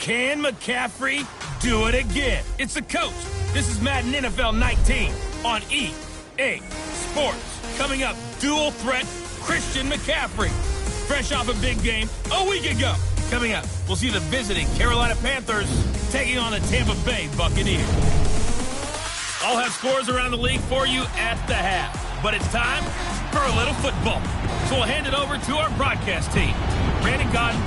Can McCaffrey do it again? It's the coach. This is Madden NFL 19 on EA Sports. Coming up, dual threat Christian McCaffrey. Fresh off a big game a week ago. Coming up, we'll see the visiting Carolina Panthers taking on the Tampa Bay Buccaneers. I'll have scores around the league for you at the half. But it's time for a little football. So we'll hand it over to our broadcast team, Brandon Cotton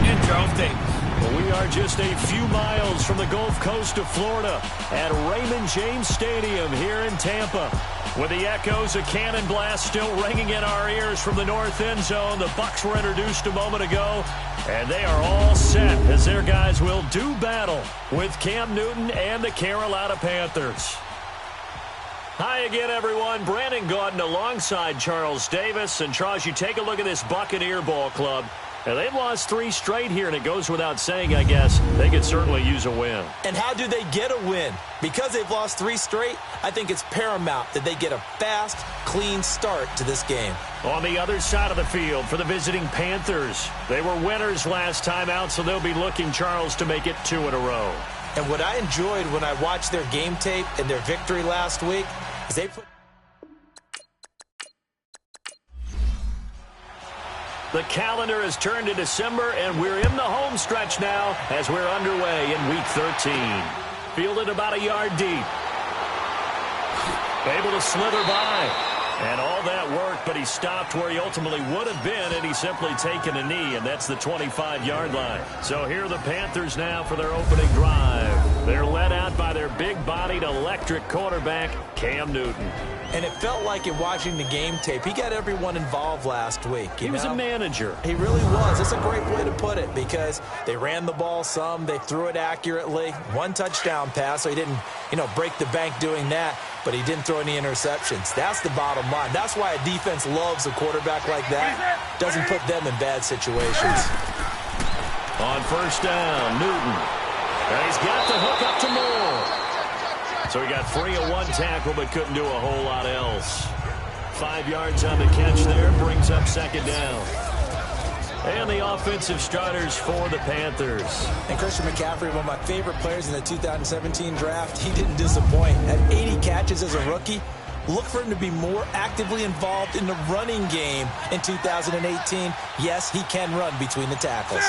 and Charles Davis. Well, we are just a few miles from the Gulf Coast of Florida at Raymond James Stadium here in Tampa. With the echoes of cannon blast still ringing in our ears from the north end zone, the Bucs were introduced a moment ago, and they are all set as their guys will do battle with Cam Newton and the Carolina Panthers. Hi again, everyone. Brandon Cotton alongside Charles Davis. And, Charles, you take a look at this Buccaneer ball club. And they've lost 3 straight here, and it goes without saying, I guess, they could certainly use a win. And how do they get a win? Because they've lost 3 straight, I think it's paramount that they get a fast, clean start to this game. On the other side of the field for the visiting Panthers, they were winners last time out, so they'll be looking, Charles, to make it 2 in a row. And what I enjoyed when I watched their game tape and their victory last week is they put... The calendar has turned to December, and we're in the home stretch now as we're underway in Week 13. Fielded about a yard deep. Able to slither by. And all that worked, but he stopped where he ultimately would have been had he simply taken a knee, and that's the 25-yard line. So here are the Panthers now for their opening drive. They're led out by their big-bodied electric quarterback, Cam Newton. And it felt like in watching the game tape, he got everyone involved last week. He was a manager. He really was. That's a great way to put it because they ran the ball some, they threw it accurately. 1 touchdown pass, so he didn't, break the bank doing that, but he didn't throw any interceptions. That's the bottom line. That's why a defense loves a quarterback like that. Doesn't put them in bad situations. On first down, Newton. And he's got the hook up to Moore. So he got free of 1 tackle, but couldn't do a whole lot else. 5 yards on the catch there, brings up second down. And the offensive starters for the Panthers. And Christian McCaffrey, one of my favorite players in the 2017 draft, he didn't disappoint. At 80 catches as a rookie, look for him to be more actively involved in the running game in 2018. Yes, he can run between the tackles.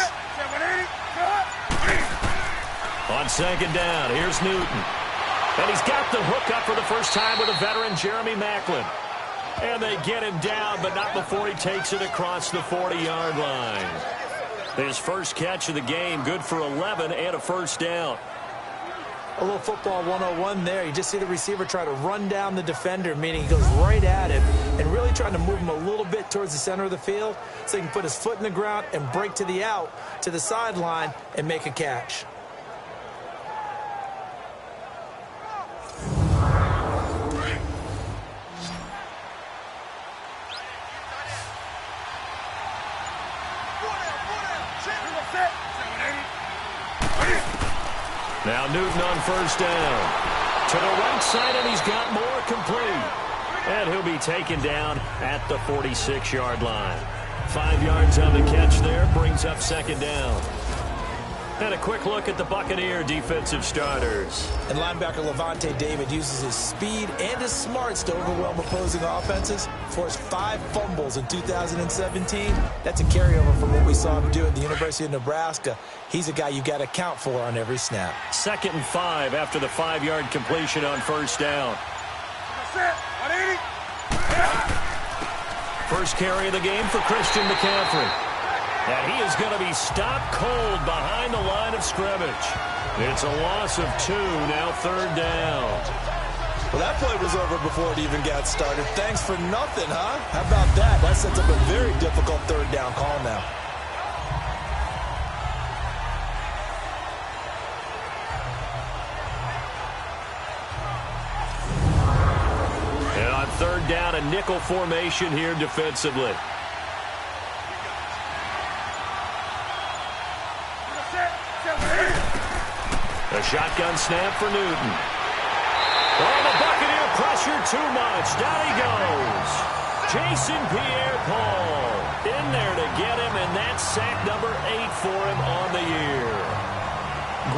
On second down, here's Newton. And he's got the hook up for the first time with a veteran, Jeremy Maclin. And they get him down, but not before he takes it across the 40-yard line. His first catch of the game, good for 11 and a first down. A little football 101 there. You just see the receiver try to run down the defender, meaning he goes right at him and really trying to move him a little bit towards the center of the field so he can put his foot in the ground and break to the out, to the sideline, and make a catch. Now Newton on first down. To the right side, and he's got more complete. And he'll be taken down at the 46-yard line. 5 yards on the catch there, brings up second down. And a quick look at the Buccaneer defensive starters. And linebacker Levante David uses his speed and his smarts to overwhelm opposing offenses. Forced 5 fumbles in 2017. That's a carryover from what we saw him do at the University of Nebraska. He's a guy you got to count for on every snap. 2nd and 5 after the 5-yard completion on first down. First carry of the game for Christian McCaffrey. And he is going to be stopped cold behind the line of scrimmage. It's a loss of 2, now 3rd down. Well, that play was over before it even got started. Thanks for nothing, huh? How about that? That sets up a very difficult 3rd down call now. And on 3rd down, a nickel formation here defensively. A shotgun snap for Newton. Oh, the Buccaneer pressure too much. Down he goes. Jason Pierre-Paul in there to get him, and that's sack number 8 for him on the year.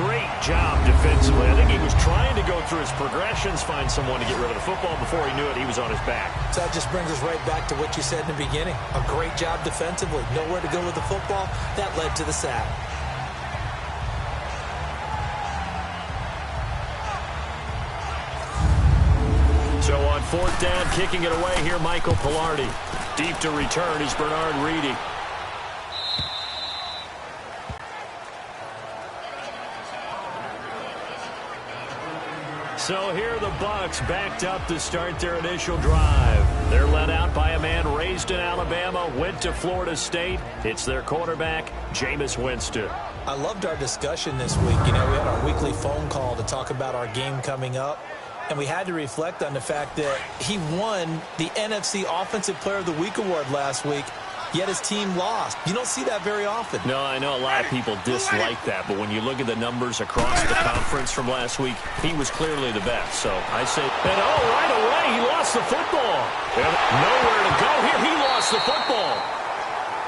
Great job defensively. I think he was trying to go through his progressions, find someone to get rid of the football. Before he knew it, he was on his back. So that just brings us right back to what you said in the beginning. A great job defensively. Nowhere to go with the football. That led to the sack. So on fourth down, kicking it away here, Michael Pilardi. Deep to return is Bernard Reedy. So here the Bucs backed up to start their initial drive. They're led out by a man raised in Alabama, went to Florida State. It's their quarterback, Jameis Winston. I loved our discussion this week. You know, we had our weekly phone call to talk about our game coming up. And we had to reflect on the fact that he won the NFC Offensive Player of the Week award last week, yet his team lost. You don't see that very often. No, I know a lot of people dislike that, but when you look at the numbers across the conference from last week, he was clearly the best. So I say, and right away, he lost the football. And nowhere to go here. He lost the football.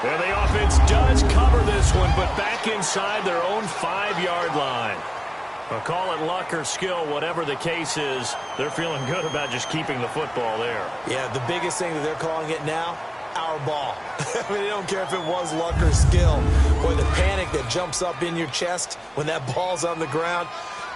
And the offense does cover this one, but back inside their own 5-yard line. I'll call it luck or skill, whatever the case is. They're feeling good about just keeping the football there. Yeah, the biggest thing that they're calling it now, our ball. I mean, they don't care if it was luck or skill. Boy, the panic that jumps up in your chest when that ball's on the ground,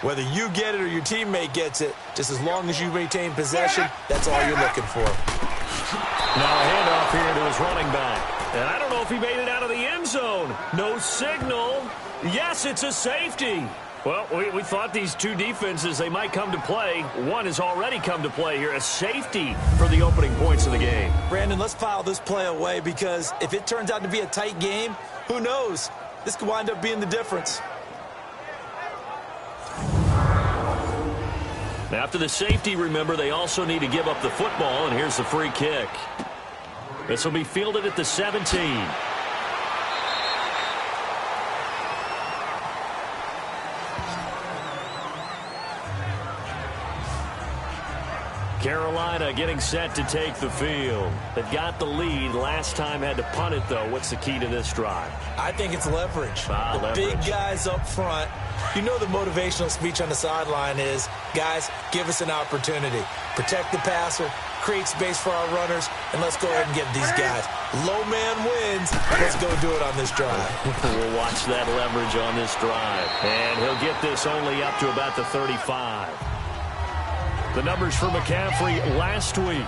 whether you get it or your teammate gets it, just as long as you retain possession, that's all you're looking for. Now a handoff here to his running back. And I don't know if he made it out of the end zone. No signal. Yes, it's a safety. Well, we thought these two defenses, they might come to play. One has already come to play here, a safety for the opening points of the game. Brandon, let's file this play away because if it turns out to be a tight game, who knows? This could wind up being the difference. After the safety, remember, they also need to give up the football, and here's the free kick. This will be fielded at the 17. Carolina getting set to take the field. They've got the lead. Last time had to punt it, though. What's the key to this drive? I think it's leverage. The big guys up front. You know the motivational speech on the sideline is, guys, give us an opportunity. Protect the passer, create space for our runners, and let's go ahead and give these guys. Low man wins. Let's go do it on this drive. We'll watch that leverage on this drive. And he'll get this only up to about the 35. The numbers for McCaffrey last week.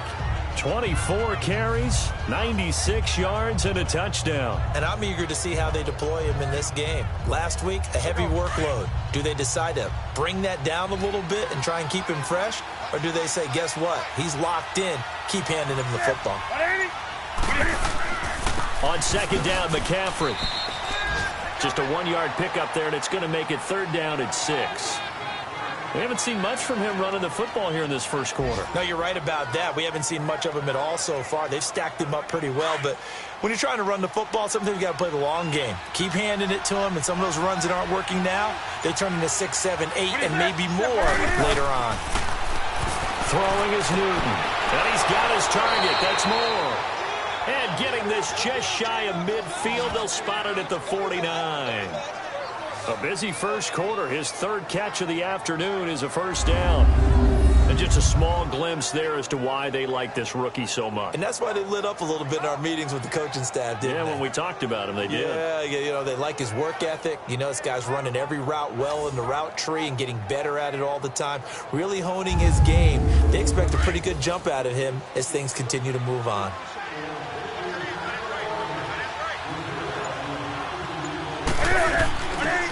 24 carries, 96 yards, and a touchdown. And I'm eager to see how they deploy him in this game. Last week, a heavy workload. Do they decide to bring that down a little bit and try and keep him fresh? Or do they say, guess what? He's locked in. Keep handing him the football. On second down, McCaffrey. Just a 1-yard pickup there, and it's going to make it third down at 6. We haven't seen much from him running the football here in this first quarter. No, you're right about that. We haven't seen much of him at all so far. They've stacked him up pretty well, but when you're trying to run the football, sometimes you got to play the long game. Keep handing it to him, and some of those runs that aren't working now, they turn into 6, 7, 8, and maybe more later on. Throwing is Newton, and he's got his target. That's more. And getting this just shy of midfield, they'll spot it at the 49. A busy first quarter. His third catch of the afternoon is a first down. And just a small glimpse there as to why they like this rookie so much. And that's why they lit up a little bit in our meetings with the coaching staff, didn't they? When we talked about him, they did. Yeah, you know, they like his work ethic. You know, this guy's running every route well in the route tree and getting better at it all the time, really honing his game. They expect a pretty good jump out of him as things continue to move on.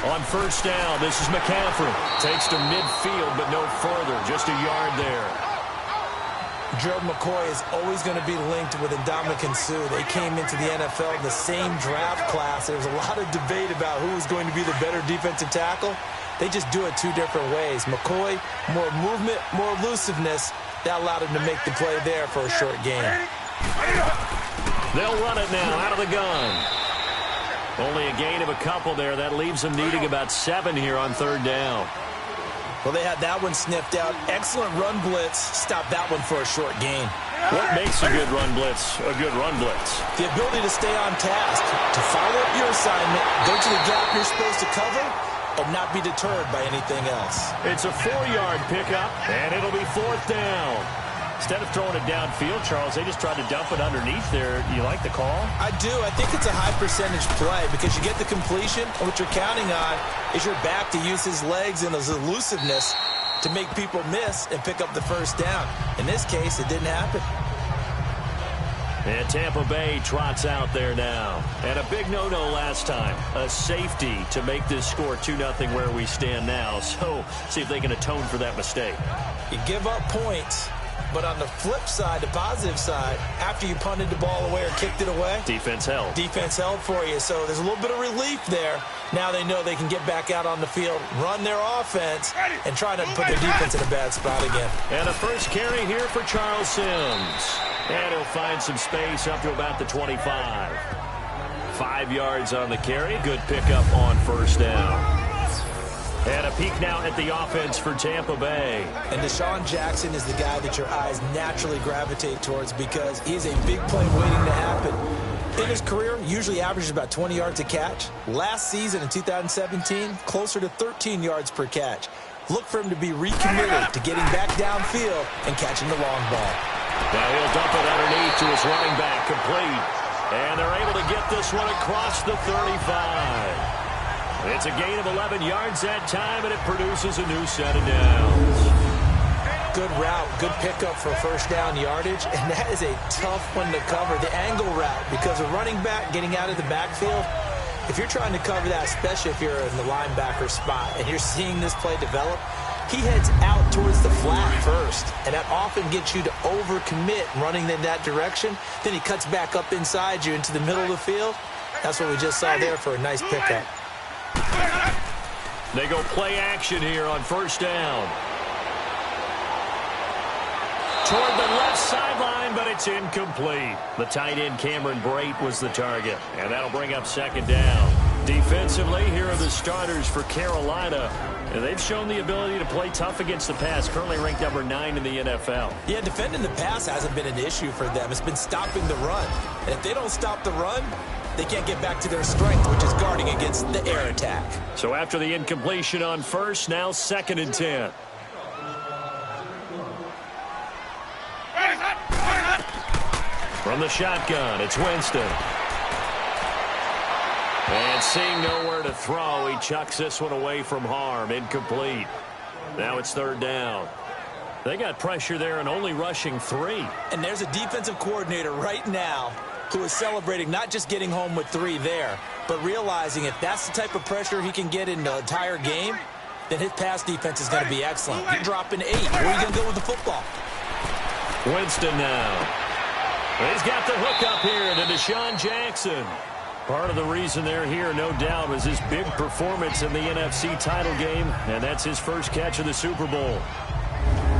On first down, this is McCaffrey. Takes to midfield, but no further. Just a yard there. Gerald McCoy is always going to be linked with Ndamukong Suh. They came into the NFL in the same draft class. There's a lot of debate about who is going to be the better defensive tackle. They just do it two different ways. McCoy, more movement, more elusiveness. That allowed him to make the play there for a short gain. They'll run it now out of the gun. Only a gain of a couple there. That leaves them needing about 7 here on third down. Well, they had that one sniffed out. Excellent run blitz. Stop that one for a short gain. What makes a good run blitz a good run blitz? The ability to stay on task, to follow up your assignment, go to the gap you're supposed to cover, and not be deterred by anything else. It's a 4-yard pickup, and it'll be 4th down. Instead of throwing it downfield, Charles, they just tried to dump it underneath there. You like the call? I do. I think it's a high percentage play because you get the completion, and what you're counting on is your back to use his legs and his elusiveness to make people miss and pick up the first down. In this case, it didn't happen. And Tampa Bay trots out there now. And a big no-no last time. A safety to make this score 2-0 where we stand now. So, see if they can atone for that mistake. You give up points. But on the flip side, the positive side, after you punted the ball away or kicked it away, defense held. Defense held for you. So there's a little bit of relief there. Now they know they can get back out on the field, run their offense, and try not to put their defense in a bad spot again. And a first carry here for Charles Sims. And he'll find some space up to about the 25. 5 yards on the carry. Good pickup on first down. And a peek now at the offense for Tampa Bay. And Deshaun Jackson is the guy that your eyes naturally gravitate towards because he's a big play waiting to happen. In his career, usually averages about 20 yards a catch. Last season in 2017, closer to 13 yards per catch. Look for him to be recommitted to getting back downfield and catching the long ball. Now he'll dump it underneath to his running back, complete. And they're able to get this one across the 35. It's a gain of 11 yards that time, and it produces a new set of downs. Good route, good pickup for first down yardage, and that is a tough one to cover, the angle route, because a running back getting out of the backfield, if you're trying to cover that, especially if you're in the linebacker spot, and you're seeing this play develop, he heads out towards the flat first, and that often gets you to overcommit running in that direction. Then he cuts back up inside you into the middle of the field. That's what we just saw there for a nice pickup. They go play action here on first down. Toward the left sideline, but it's incomplete. The tight end, Cameron Brate, was the target. And that'll bring up second down. Defensively, here are the starters for Carolina. And they've shown the ability to play tough against the pass, currently ranked number 9 in the NFL. Yeah, defending the pass hasn't been an issue for them. It's been stopping the run. And if they don't stop the run, they can't get back to their strength, which is guarding against the air attack. So after the incompletion on first, now 2nd and 10. From the shotgun, it's Winston. And seeing nowhere to throw, he chucks this one away from harm. Incomplete. Now it's 3rd down. They got pressure there and only rushing 3. And there's a defensive coordinator right now who is celebrating not just getting home with 3 there, but realizing if that's the type of pressure he can get in the entire game, then his pass defense is going to be excellent. You're dropping 8. Where are you going to go with the football? Winston now. He's got the hook up here to Deshaun Jackson. Part of the reason they're here, no doubt, was his big performance in the NFC title game, and that's his first catch of the Super Bowl.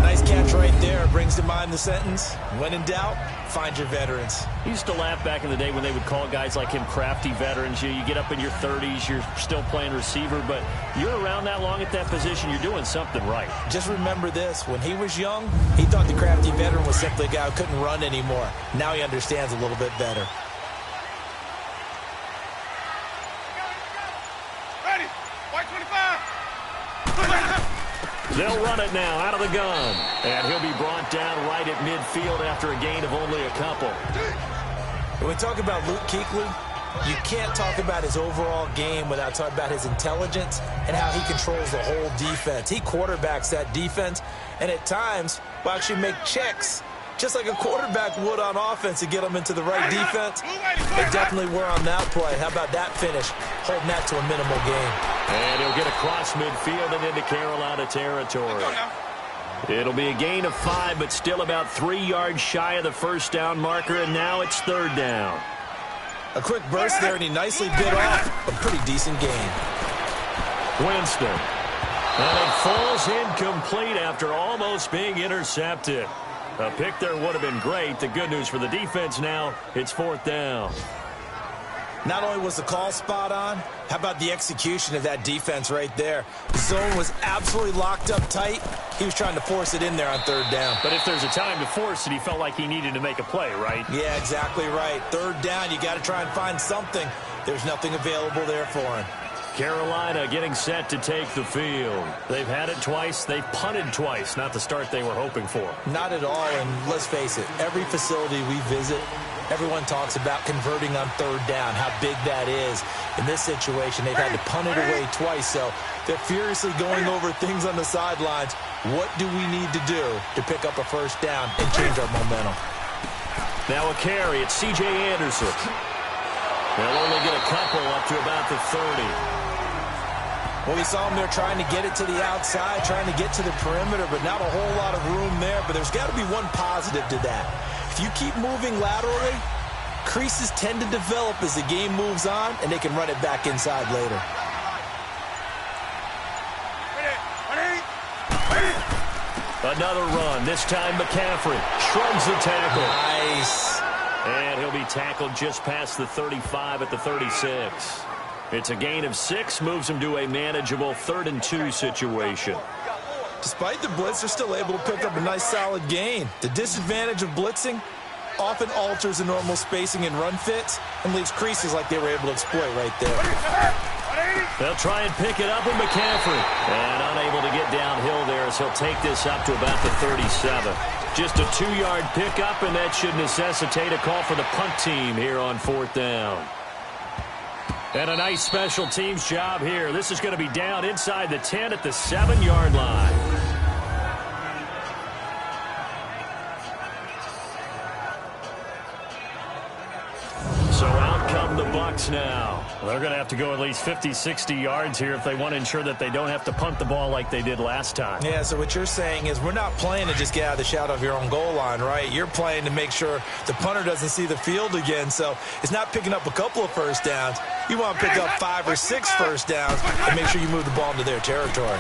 Nice catch right there. Brings to mind the sentence, when in doubt, find your veterans. He used to laugh back in the day when they would call guys like him crafty veterans. You get up in your 30s, you're still playing receiver, but you're around that long at that position, you're doing something right. Just remember this. When he was young, he thought the crafty veteran was simply a guy who couldn't run anymore. Now he understands a little bit better. Ready. White 25. They'll run it now out of the gun. And he'll be brought down right at midfield after a gain of only a couple. When we talk about Luke Kuechly, you can't talk about his overall game without talking about his intelligence and how he controls the whole defense. He quarterbacks that defense, and at times will actually make checks, just like a quarterback would on offense to get them into the right defense. They definitely were on that play. How about that finish? Holding that to a minimal gain. And he'll get across midfield and into Carolina territory. It'll be a gain of 5, but still about 3 yards shy of the first down marker, and now it's 3rd down. A quick burst there, and he nicely bit off a pretty decent gain. Winston. And it falls incomplete after almost being intercepted. A pick there would have been great. The good news for the defense now, it's 4th down. Not only was the call spot on, how about the execution of that defense right there? The zone was absolutely locked up tight. He was trying to force it in there on 3rd down. But if there's a time to force it, he felt like he needed to make a play, right? Yeah, exactly right. 3rd down, you got to try and find something. There's nothing available there for him. Carolina getting set to take the field. They've had it twice. They've punted twice. Not the start they were hoping for. Not at all, and let's face it, every facility we visit, everyone talks about converting on third down, how big that is. In this situation, they've had to punt it away twice, so they're furiously going over things on the sidelines. What do we need to do to pick up a first down and change our momentum? Now a carry. It's C.J. Anderson. They'll only get a couple up to about the 30. Well, we saw them there trying to get it to the outside, trying to get to the perimeter, but not a whole lot of room there. But there's got to be one positive to that. If you keep moving laterally, creases tend to develop as the game moves on, and they can run it back inside later. Another run. This time McCaffrey shrugs the tackle. Nice. And he'll be tackled just past the 35 at the 36. It's a gain of 6, moves him to a manageable 3rd and 2 situation. Despite the blitz, they're still able to pick up a nice solid gain. The disadvantage of blitzing often alters the normal spacing and run fits and leaves creases like they were able to exploit right there. They'll try and pick it up with McCaffrey. And unable to get downhill there as he'll take this up to about the 37. Just a 2-yard pickup, and that should necessitate a call for the punt team here on 4th down. And a nice special teams job here. This is going to be down inside the 10 at the 7-yard line. So out come the Bucs now. They're going to have to go at least 50, 60 yards here if they want to ensure that they don't have to punt the ball like they did last time. Yeah, so what you're saying is we're not playing to just get out of the shadow of your own goal line, right? You're playing to make sure the punter doesn't see the field again. So it's not picking up a couple of first downs. You want to pick up 5 or 6 first downs and make sure you move the ball into their territory.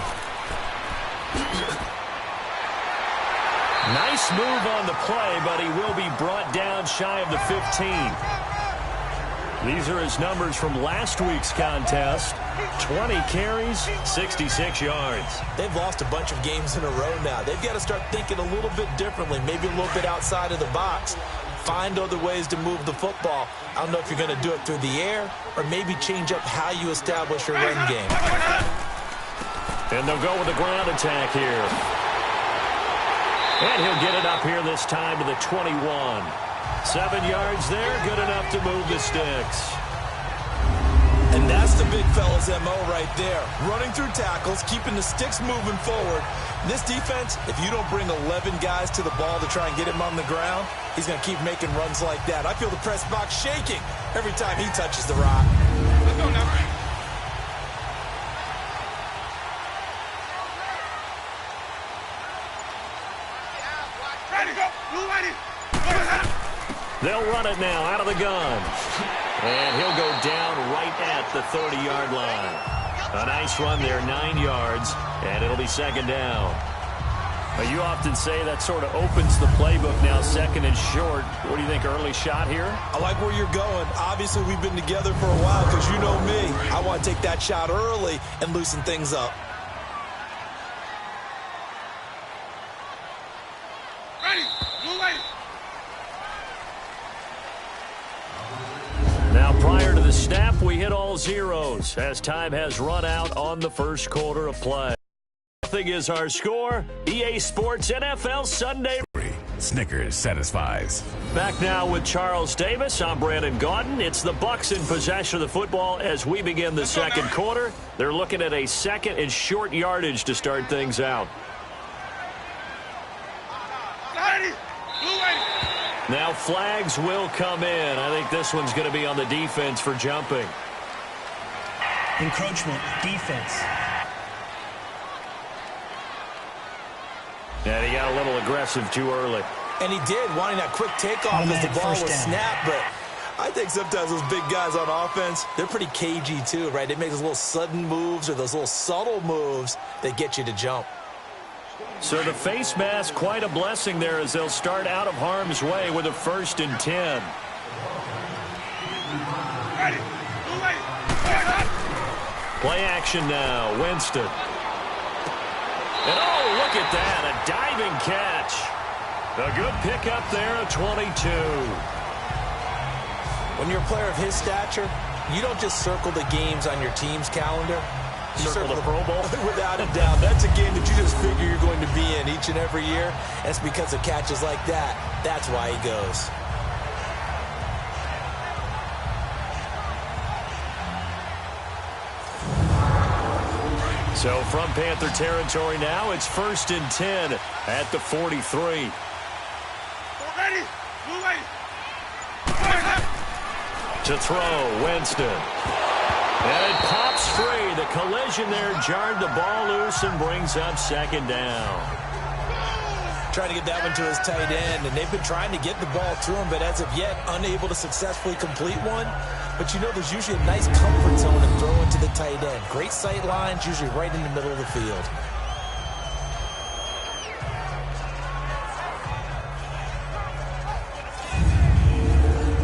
Nice move on the play, but he will be brought down shy of the 15. These are his numbers from last week's contest. 20 carries, 66 yards. They've lost a bunch of games in a row now. They've got to start thinking a little bit differently, maybe a little bit outside of the box. Find other ways to move the football. I don't know if you're going to do it through the air or maybe change up how you establish your run game. And they'll go with a ground attack here. And he'll get it up here this time to the 21. 7 yards there, good enough to move the sticks. And that's the big fella's MO right there. Running through tackles, keeping the sticks moving forward. This defense, if you don't bring 11 guys to the ball to try and get him on the ground, he's going to keep making runs like that. I feel the press box shaking every time he touches the rock. Let's go now. Ready, go. Blue ready. They'll run it now out of the gun. And he'll go down right at the 30-yard line. A nice run there, 9 yards, and it'll be 2nd down. Now, you often say that sort of opens the playbook now, 2nd and short. What do you think, early shot here? I like where you're going. Obviously, we've been together for a while because you know me. I want to take that shot early and loosen things up. Ready. Blue ready. Now, prior to the snap, we hit all zeros as time has run out on the first quarter of play. Nothing is our score. EA Sports NFL Sunday. Snickers satisfies. Back now with Charles Davis. I'm Brandon Gaudin. It's the Bucs in possession of the football as we begin the second quarter. They're looking at a 2nd and short yardage to start things out. Ready. Blue ready. Now flags will come in. I think this one's going to be on the defense for jumping. Encroachment, defense. And he got a little aggressive too early. And he did, wanting that quick takeoff as the ball was snapped. But I think sometimes those big guys on offense, they're pretty cagey too, right? They make those little sudden moves or those little subtle moves that get you to jump. So the face mask, quite a blessing there as they'll start out of harm's way with a 1st and 10. Ready. Blue ready. Play action now, Winston. And oh, look at that, a diving catch. A good pickup there, a 22. When you're a player of his stature, You don't just circle the games on your team's calendar. You circle the Pro Bowl? Without a doubt. That's a game that you just figure you're going to be in each and every year. And it's because of catches like that. That's why he goes. So from Panther territory now, it's 1st and 10 at the 43. Ready. Blue lady. To throw, Winston. And it pops free. The collision there jarred the ball loose and brings up 2nd down. Trying to get that one to his tight end, and they've been trying to get the ball to him, but as of yet, unable to successfully complete one. But you know there's usually a nice comfort zone to throw into the tight end. Great sight lines, usually right in the middle of the field.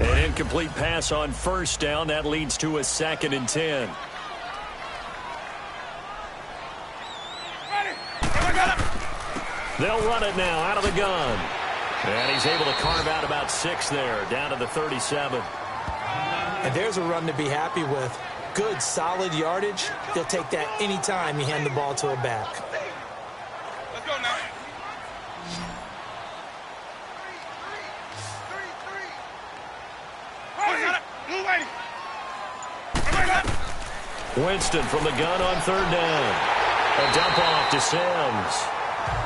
An incomplete pass on 1st down. That leads to a 2nd and 10. They'll run it now out of the gun. And he's able to carve out about 6 there, down to the 37. And there's a run to be happy with. Good, solid yardage. He'll take that anytime you hand the ball to a back. Let's go now. Blue lady. Winston from the gun on 3rd down. A dump off to Sims.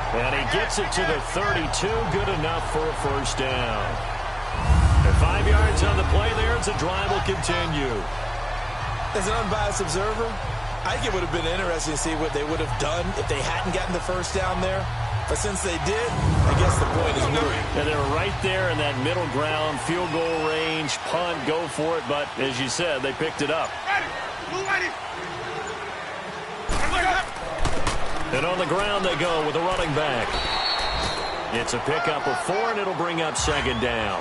And he gets it to the 32. Good enough for a 1st down. And 5 yards on the play there as the drive will continue. As an unbiased observer, I think it would have been interesting to see what they would have done if they hadn't gotten the 1st down there. But since they did, I guess the point is moot. And they were right there in that middle ground, field goal range, punt, go for it. But as you said, they picked it up. Blue lady. And on the ground they go with a running back. It's a pickup of 4, and it'll bring up 2nd down.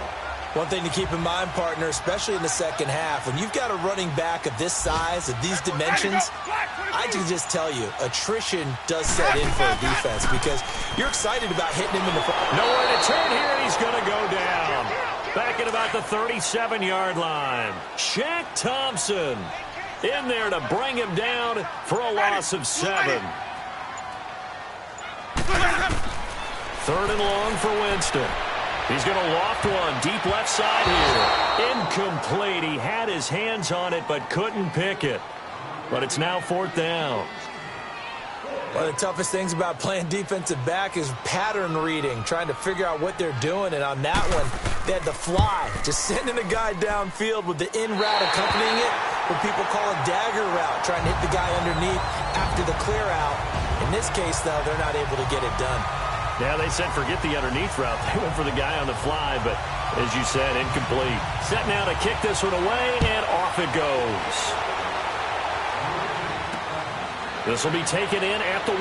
One thing to keep in mind, partner, especially in the second half, when you've got a running back of this size, of these dimensions, I can just tell you, attrition does set in for a defense because you're excited about hitting him in the front. Nowhere to turn here, and he's going to go down. Back at about the 37-yard line. Shaq Thompson in there to bring him down for a loss of 7. 3rd and long for Winston. He's going to loft one deep left side here. Incomplete. He had his hands on it but couldn't pick it. But it's now 4th down. One of the toughest things about playing defensive back is pattern reading, trying to figure out what they're doing. And on that one, they had the fly, just sending a guy downfield with the in route accompanying it, what people call a dagger route, trying to hit the guy underneath after the clear out. In this case, though, they're not able to get it done. Yeah, they said forget the underneath route. They went for the guy on the fly, but as you said, incomplete. Set now to kick this one away, and off it goes. This will be taken in at the 1.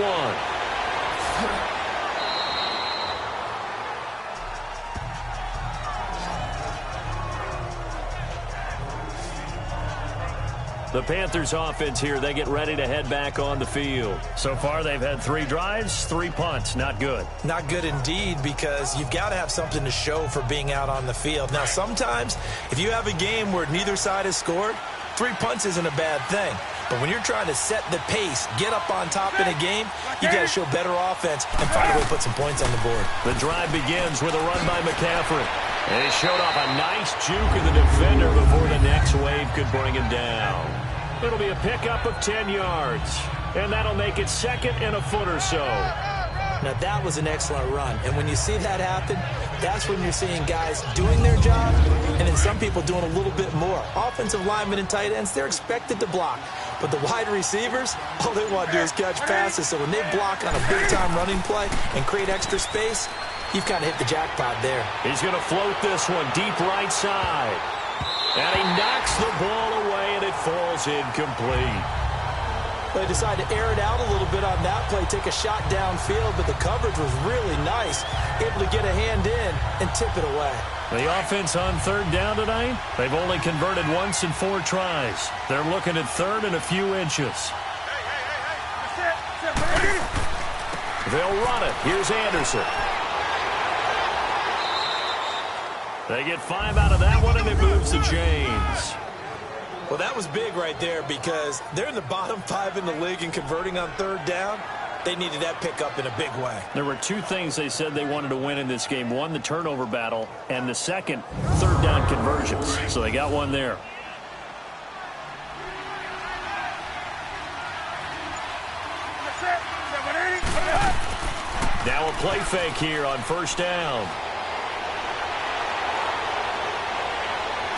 The Panthers offense here, they get ready to head back on the field. So far, they've had 3 drives, 3 punts. Not good. Not good indeed, because you've got to have something to show for being out on the field. Now, sometimes, if you have a game where neither side has scored, 3 punts isn't a bad thing. But when you're trying to set the pace, get up on top in a game, you got to show better offense and find a way to put some points on the board. The drive begins with a run by McCaffrey. And he showed off a nice juke of the defender before the next wave could bring him down. It'll be a pickup of 10 yards. And that'll make it 2nd and a foot or so. Now, that was an excellent run. And when you see that happen, that's when you're seeing guys doing their job and then some people doing a little bit more. Offensive linemen and tight ends, they're expected to block. But the wide receivers, all they want to do is catch passes. So when they block on a big-time running play and create extra space, you've kind of hit the jackpot there. He's going to float this one deep right side. And he knocks the ball away, and it falls incomplete. They decided to air it out a little bit on that play, take a shot downfield, but the coverage was really nice, able to get a hand in and tip it away. The offense on 3rd down tonight, they've only converted once in 4 tries. They're looking at 3rd and a few inches. They'll run it. Here's Anderson. They get 5 out of that one, and it moves the chains. Well, that was big right there because they're in the bottom 5 in the league in converting on third down. They needed that pickup in a big way. There were two things they said they wanted to win in this game. One, the turnover battle, and the second, third down conversions. So they got one there. Now a play fake here on first down.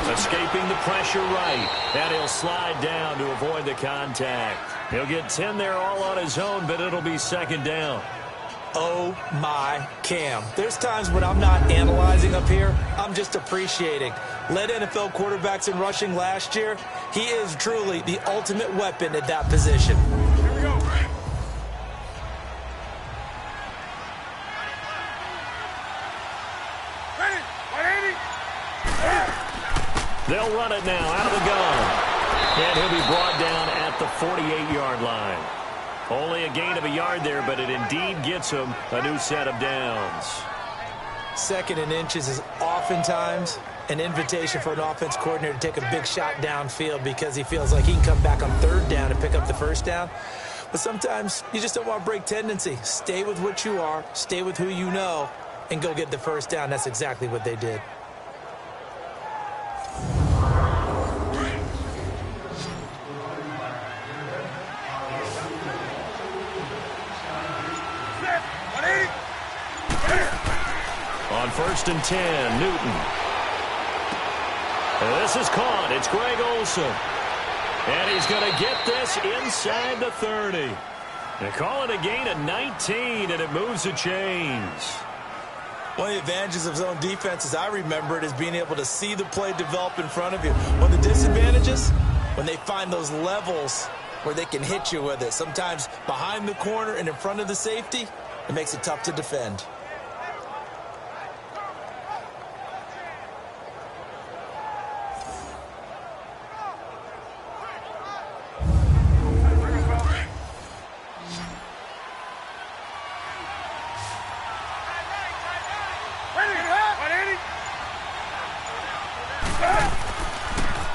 Escaping the pressure right. And he'll slide down to avoid the contact. He'll get 10 there all on his own, but it'll be second down. Oh, my Cam. There's times when I'm not analyzing up here. I'm just appreciating. Led NFL quarterbacks in rushing last year. He is truly the ultimate weapon at that position. Here we go. Ready. 180. They'll run it now out of the gun. And he'll be brought down at the 48-yard line. Only a gain of a yard there, but it indeed gets him a new set of downs. Second and inches is oftentimes an invitation for an offense coordinator to take a big shot downfield because he feels like he can come back on third down and pick up the first down. But sometimes you just don't want to break tendency. Stay with what you are, stay with who you know, and go get the first down. That's exactly what they did. On first and 10, Newton. This is caught. It's Greg Olsen. And he's going to get this inside the 30. They call it a gain of 19, and it moves the chains. One of the advantages of zone defense, as I remember it, is being able to see the play develop in front of you. One of the disadvantages, when they find those levels where they can hit you with it. Sometimes behind the corner and in front of the safety, it makes it tough to defend.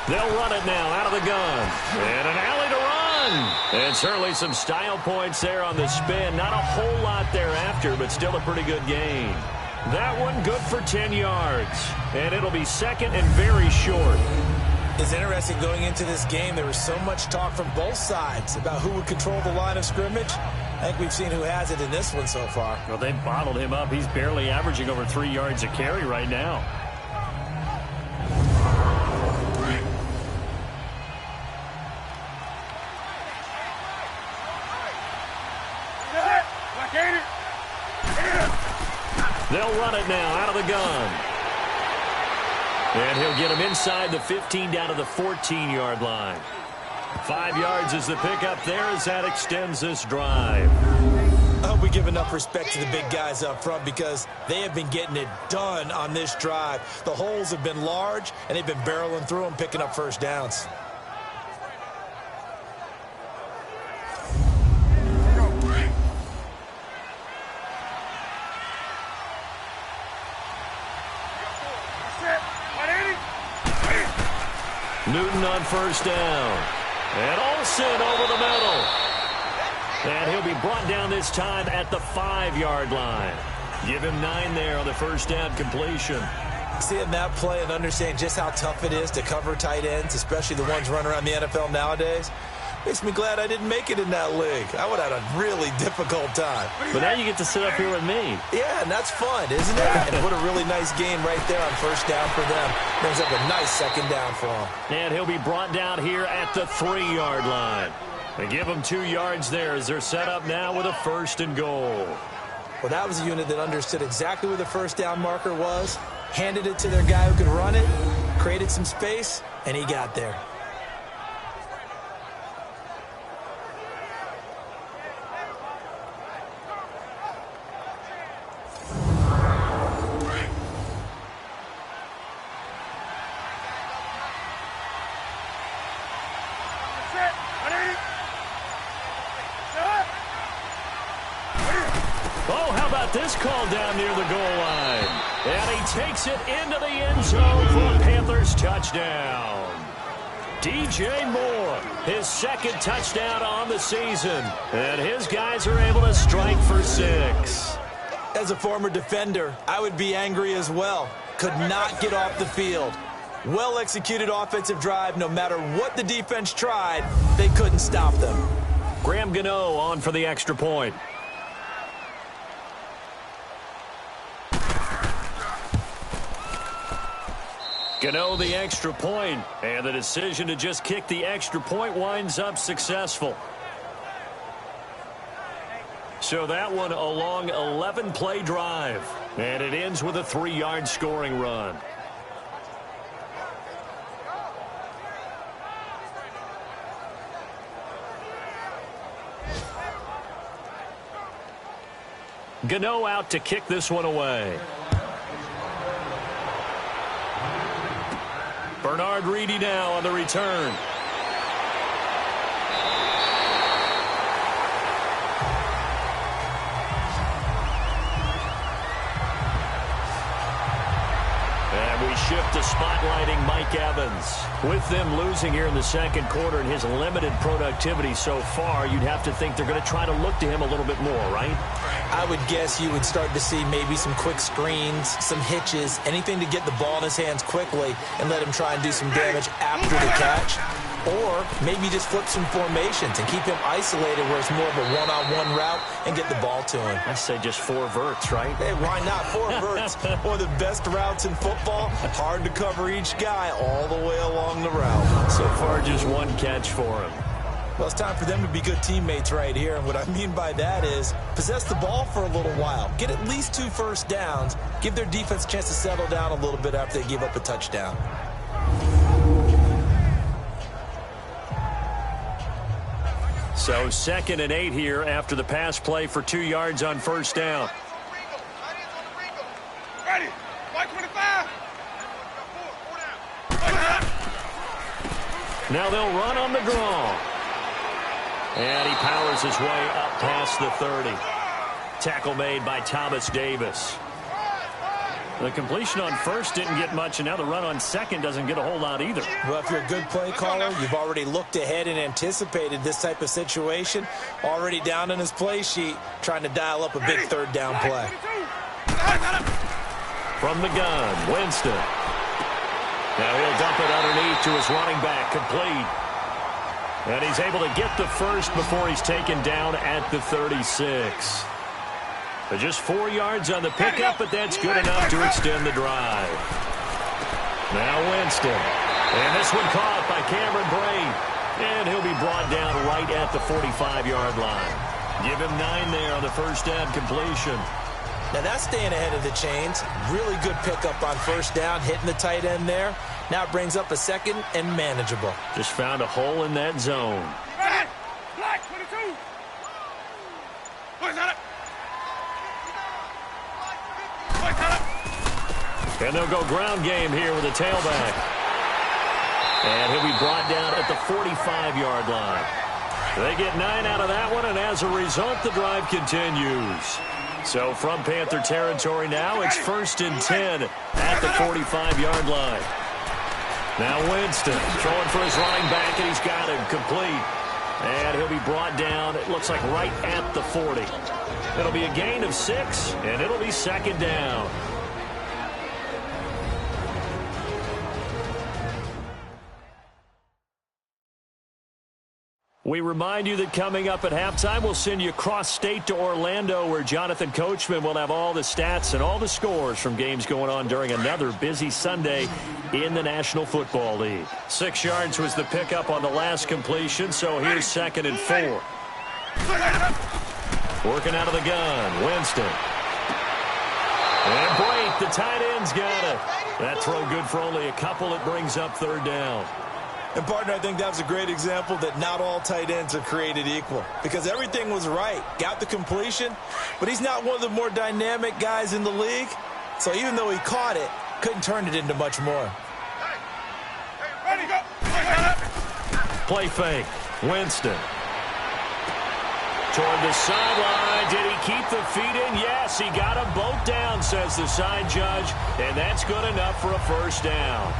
They'll run it now out of the gun. And an alley to run. And certainly some style points there on the spin. Not a whole lot thereafter, but still a pretty good gain. That one good for 10 yards. And it'll be second and very short. It's interesting going into this game. There was so much talk from both sides about who would control the line of scrimmage. I think we've seen who has it in this one so far. Well, they bottled him up. He's barely averaging over 3 yards a carry right now. They'll run it now out of the gun. And he'll get him inside the 15 down to the 14-yard line. 5 yards is the pickup there as that extends this drive. I hope we give enough respect to the big guys up front because they have been getting it done on this drive. The holes have been large, and they've been barreling through them, picking up first downs. Newton on first down. And Olsen over the middle. And he'll be brought down this time at the 5-yard line. Give him 9 there on the first down completion. Seeing that play and understanding just how tough it is to cover tight ends, especially the ones running around the NFL nowadays, makes me glad I didn't make it in that league. I would have had a really difficult time. But now you get to sit up here with me. Yeah, and that's fun, isn't it? And what a really nice game right there on first down for them. Brings up a nice second down for them. And he'll be brought down here at the 3-yard line. They give him 2 yards there as they're set up now with a first and goal. Well, that was a unit that understood exactly where the first down marker was, handed it to their guy who could run it, created some space, and he got there. This call down near the goal line. And he takes it into the end zone for a Panthers touchdown. DJ Moore, his second touchdown on the season. And his guys are able to strike for 6. As a former defender, I would be angry as well. Could not get off the field. Well-executed offensive drive. No matter what the defense tried, they couldn't stop them. Graham Gano on for the extra point. Gano the extra point, and the decision to just kick the extra point winds up successful. So that one a long 11-play drive, and it ends with a 3-yard scoring run. Gano out to kick this one away. Bernard Reedy now on the return. And we shift to spotlighting Mike Evans. With them losing here in the second quarter and his limited productivity so far, you'd have to think they're going to try to look to him a little bit more, right? I would guess you would start to see maybe some quick screens, some hitches, anything to get the ball in his hands quickly and let him try and do some damage after the catch. Or maybe just flip some formations and keep him isolated where it's more of a one-on-one route and get the ball to him. I say just 4 verts, right? Hey, why not? 4 verts. One of the best routes in football. Hard to cover each guy all the way along the route. So far, just 1 catch for him. Well, it's time for them to be good teammates right here. And what I mean by that is possess the ball for a little while. Get at least 2 first downs. Give their defense a chance to settle down a little bit after they give up a touchdown. So 2nd and 8 here after the pass play for 2 yards on first down. Ready. 125. Now they'll run on the draw. And he powers his way up past the 30. Tackle made by Thomas Davis. The completion on first didn't get much, and now the run on second doesn't get a whole lot either. Well, if you're a good play caller, you've already looked ahead and anticipated this type of situation. Already down in his play sheet, trying to dial up a big 3rd down play. From the gun, Winston. Now he'll dump it underneath to his running back, complete. And he's able to get the first before he's taken down at the 36. But just 4 yards on the pickup, but that's good enough to extend the drive. Now Winston. And this one caught by Cameron Brate. And he'll be brought down right at the 45-yard line. Give him 9 there on the first down completion. Now that's staying ahead of the chains. Really good pickup on first down, hitting the tight end there. Now it brings up a 2nd and manageable. Just found a hole in that zone. Black 22. What's that? And they'll go ground game here with a tailback. And he'll be brought down at the 45-yard line. They get 9 out of that one, and as a result, the drive continues. So from Panther territory now, it's 1st and 10 at the 45-yard line. Now Winston throwing for his running back, and he's got him complete. And he'll be brought down, it looks like right at the 40. It'll be a gain of 6, and it'll be 2nd down. We remind you that coming up at halftime, we'll send you cross-state to Orlando, where Jonathan Coachman will have all the stats and all the scores from games going on during another busy Sunday in the National Football League. 6 yards was the pickup on the last completion, so here's 2nd and 4. Working out of the gun, Winston. And Brate, the tight end's got it. That throw good for only a couple. It brings up 3rd down. And, partner, I think that was a great example that not all tight ends are created equal, because everything was right. Got the completion, but he's not one of the more dynamic guys in the league. So even though he caught it, couldn't turn it into much more. Ready, go. Play fake. Winston. Toward the sideline. Did he keep the feet in? Yes, he got them both down, says the side judge. And that's good enough for a 1st down.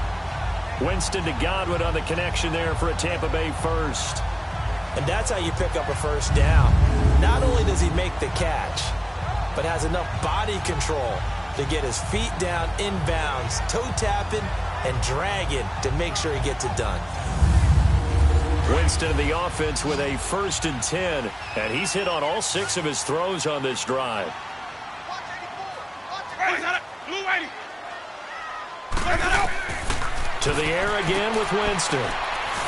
Winston to Godwin on the connection there for a Tampa Bay first. And that's how you pick up a first down. Not only does he make the catch, but has enough body control to get his feet down inbounds, toe tapping and dragging to make sure he gets it done. Winston in the offense with a 1st and 10, and he's hit on all 6 of his throws on this drive. To the air again with Winston.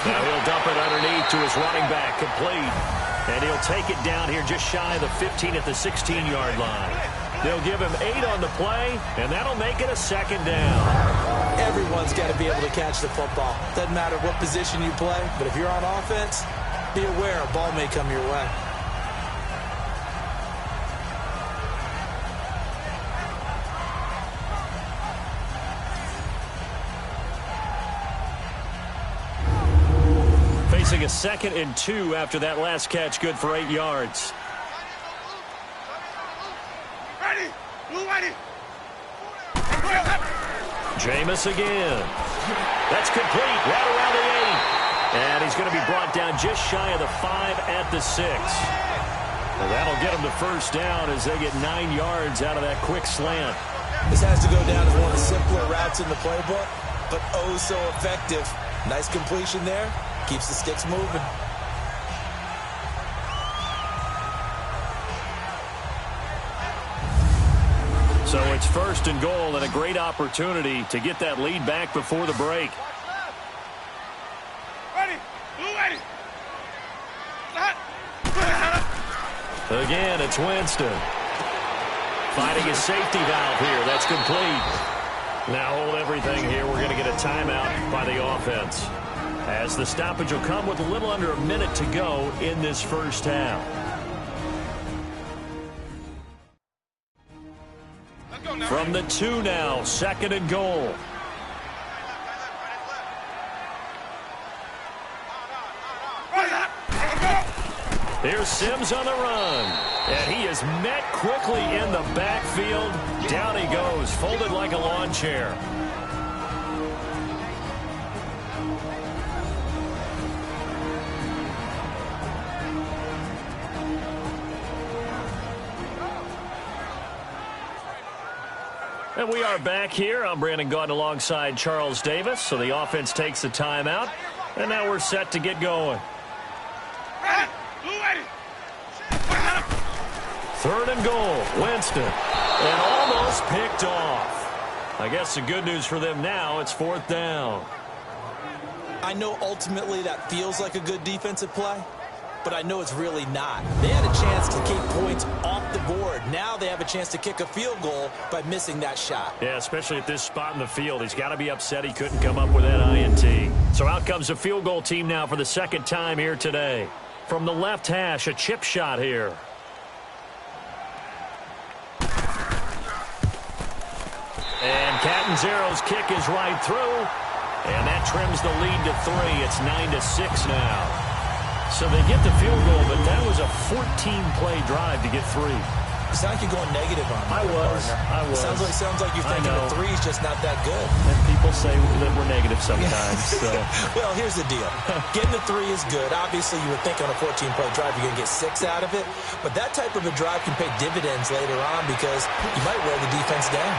Now he'll dump it underneath to his running back, complete. And he'll take it down here just shy of the 15 at the 16-yard line. They'll give him 8 on the play, and that'll make it a 2nd down. Everyone's got to be able to catch the football. Doesn't matter what position you play, but if you're on offense, be aware a ball may come your way. Facing a 2nd and 2 after that last catch, good for 8 yards. Ready, blue ready. Jameis again. That's complete, right around the 8. And he's going to be brought down just shy of the 5 at the 6. And that'll get him the first down as they get 9 yards out of that quick slant. This has to go down as one of the simpler routes in the playbook, but oh so effective. Nice completion there. Keeps the sticks moving. So it's 1st and goal and a great opportunity to get that lead back before the break. Ready, blue ready. Again, it's Winston. Finding his safety valve here. That's complete. Now hold everything here. We're going to get a timeout by the offense, as the stoppage will come with a little under a minute to go in this first half. From the 2 now, 2nd and goal. Here's Sims on the run. And he is met quickly in the backfield. Down he goes, folded like a lawn chair. And we are back here. I'm Brandon Gaudin alongside Charles Davis. So the offense takes the timeout. And now we're set to get going. 3rd and goal. Winston. And almost picked off. I guess the good news for them now, it's 4th down. I know ultimately that feels like a good defensive play, but I know it's really not. They had a chance to keep points off the board. Now they have a chance to kick a field goal by missing that shot. Yeah, especially at this spot in the field. He's got to be upset he couldn't come up with that INT. So out comes the field goal team now for the 2nd time here today. From the left hash, a chip shot here. And Catanzaro's kick is right through. And that trims the lead to 3. It's 9-6 now. So they get the field goal, but that was a 14-play drive to get 3. You sound like you're going negative on me. I was. Sounds like you're thinking the 3's just not that good. And people say that we're negative sometimes. So. Well, here's the deal. Getting the 3 is good. Obviously, you would think on a 14-play drive you're going to get 6 out of it. But that type of a drive can pay dividends later on because you might wear the defense down.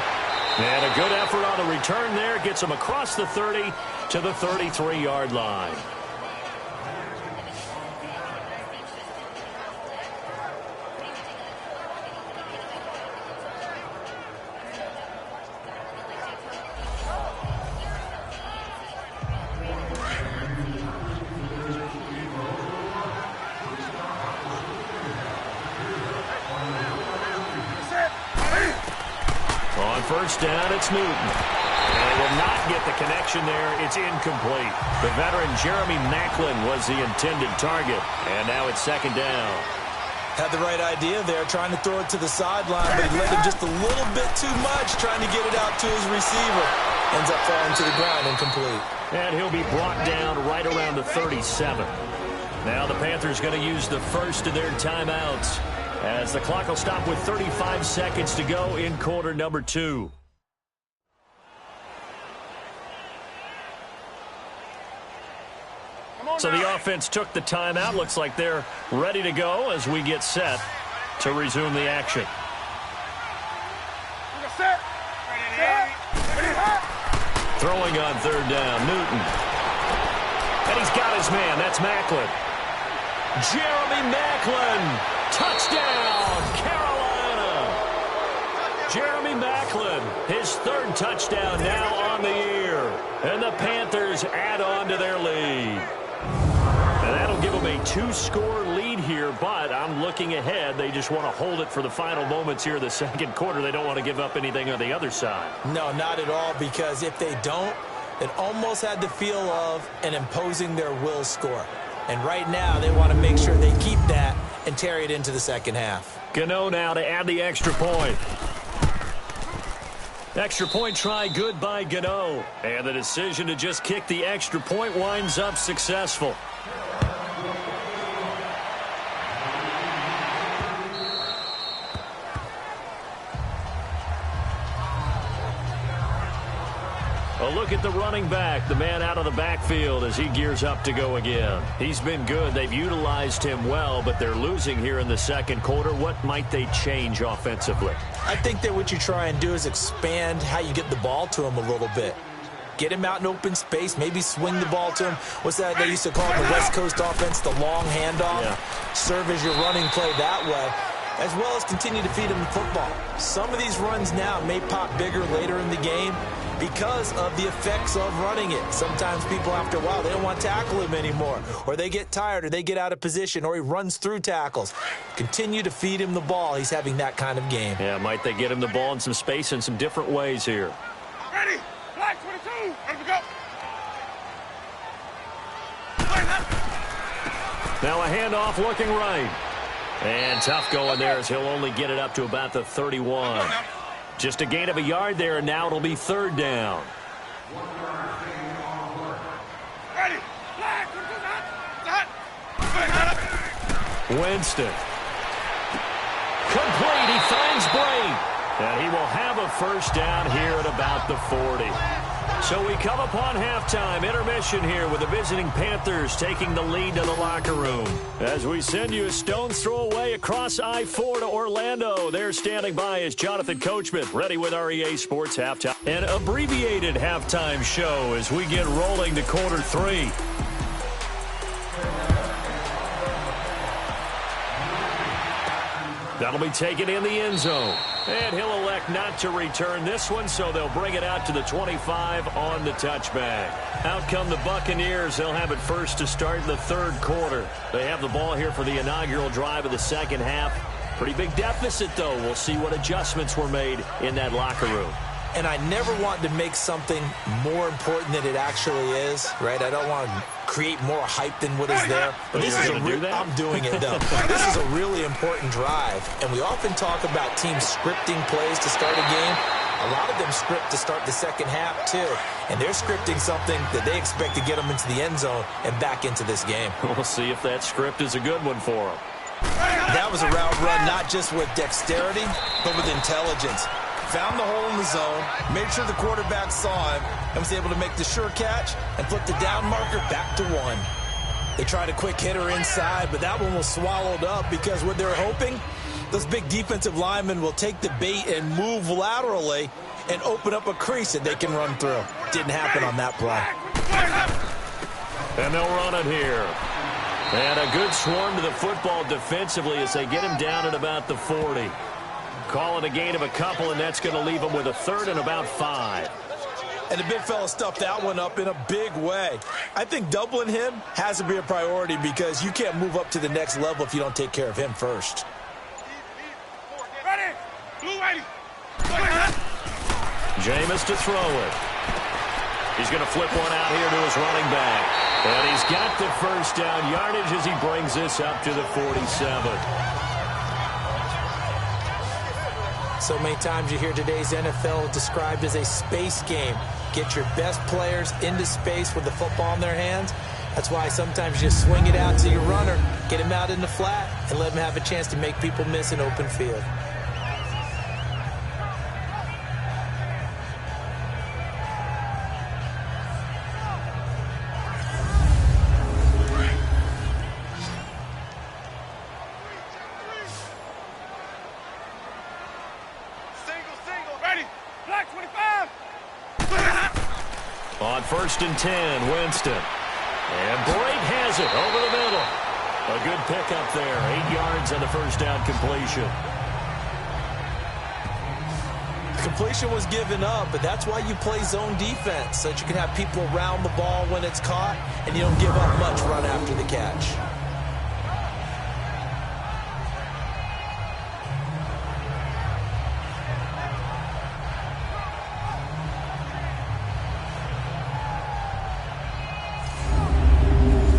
And a good effort on the return there. Gets them across the 30 to the 33-yard line. First down, it's Newton. And they will not get the connection there. It's incomplete. The veteran Jeremy Maclin was the intended target. And now it's 2nd down. Had the right idea there, trying to throw it to the sideline, but he let him just a little bit too much, trying to get it out to his receiver. Ends up falling to the ground, incomplete. And he'll be brought down right around the 37. Now the Panthers going to use the first of their timeouts, as the clock will stop with 35 seconds to go in quarter number 2. So the offense took the timeout. Looks like they're ready to go as we get set to resume the action. Throwing on third down, Newton. And he's got his man. That's Macklin. Jeremy Macklin. Touchdown, Carolina. Jeremy Macklin, his third touchdown now on the year. And the Panthers add on to their lead. And that'll give them a 2-score lead here, but I'm looking ahead. They just want to hold it for the final moments here of the second quarter. They don't want to give up anything on the other side. No, not at all, because if they don't, it almost had the feel of an imposing their will score. And right now, they want to make sure they keep that and carry it into the second half. Gano now to add the extra point. Extra point try good by Gano. And the decision to just kick the extra point winds up successful. A look at the running back, the man out of the backfield as he gears up to go again. He's been good. They've utilized him well, but they're losing here in the second quarter. What might they change offensively? I think that what you try and do is expand how you get the ball to him a little bit. Get him out in open space, maybe swing the ball to him. What's that they used to call it, the West Coast offense, the long handoff? Yeah. Serve as your running play that way, as well as continue to feed him the football. Some of these runs now may pop bigger later in the game because of the effects of running it. Sometimes people, after a while, they don't want to tackle him anymore, or they get tired, or they get out of position, or he runs through tackles. Continue to feed him the ball. He's having that kind of game. Yeah, might they get him the ball in some space in some different ways here. Ready? Black 22. Ready to go. Now a handoff looking right. And tough going there as he'll only get it up to about the 31. Just a gain of a yard there, and now it'll be third down. Ready? Black 22. Winston. Complete. He finds Bray. And he will have a first down here at about the 40. So we come upon halftime, intermission here with the visiting Panthers taking the lead to the locker room. As we send you a stone's throw away across I-4 to Orlando. There standing by is Jonathan Coachman, ready with our EA Sports Halftime. An abbreviated halftime show as we get rolling to quarter three. That'll be taken in the end zone. And he'll elect not to return this one, so they'll bring it out to the 25 on the touchback. Out come the Buccaneers. They'll have it first to start in the third quarter. They have the ball here for the inaugural drive of the second half. Pretty big deficit, though. We'll see what adjustments were made in that locker room. And I never want to make something more important than it actually is, right? I don't want to create more hype than what is there. But this is I'm doing it, though. This is a really important drive. And we often talk about teams scripting plays to start a game. A lot of them script to start the second half, too. And they're scripting something that they expect to get them into the end zone and back into this game. We'll see if that script is a good one for them. That was a route run, not just with dexterity, but with intelligence. Found the hole in the zone, made sure the quarterback saw him, and was able to make the sure catch and flip the down marker back to one. They tried a quick hitter inside, but that one was swallowed up because what they're hoping, those big defensive linemen will take the bait and move laterally and open up a crease that they can run through. Didn't happen on that play. And they'll run it here. And a good swarm to the football defensively as they get him down at about the 40. Call it a gain of a couple, and that's going to leave him with a third and about 5. And the big fella stuffed that one up in a big way. I think doubling him has to be a priority because you can't move up to the next level if you don't take care of him first. Ready? Blue 80. Jameis to throw it. He's going to flip one out here to his running back. And he's got the first down yardage as he brings this up to the 47. So many times you hear today's NFL described as a space game. Get your best players into space with the football in their hands. That's why sometimes you just swing it out to your runner, get him out in the flat, and let him have a chance to make people miss an open field. Black 25. On 1st and 10, Winston. And Bright has it over the middle. A good pickup there. 8 yards on the first down completion. Completion was given up, but that's why you play zone defense, so that you can have people around the ball when it's caught, and you don't give up much run after the catch.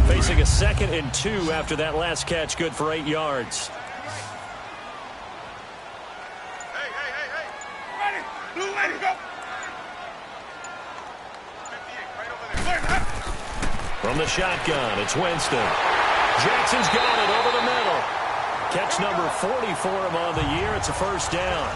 Facing a 2nd and 2 after that last catch, good for 8 yards. Ready. Blue lady, go. 58, right over there. From the shotgun, it's Winston. Jackson's got it over the middle. Catch number 40 for him on the year. It's a first down.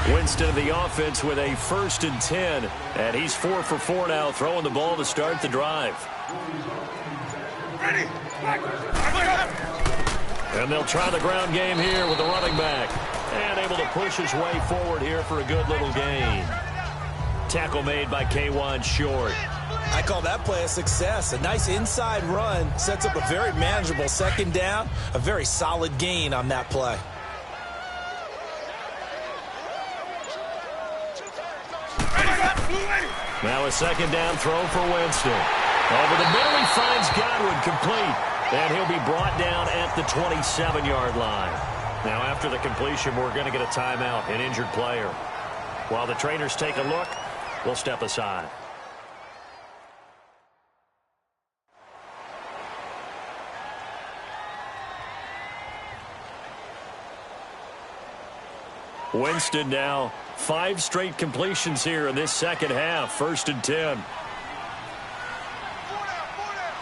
Winston of the offense with a 1st and 10. And he's 4 for 4 now, throwing the ball to start the drive. Ready. Black. And they'll try the ground game here with the running back. And able to push his way forward here for a good little gain. Tackle made by K1 Short. I call that play a success. A nice inside run sets up a very manageable 2nd down. A very solid gain on that play. Now a 2nd down throw for Winston. Over the middle, he finds Godwin complete. And he'll be brought down at the 27-yard line. Now after the completion, we're going to get a timeout, an injured player. While the trainers take a look, we'll step aside. Winston now 5 straight completions here in this second half. 1st and 10.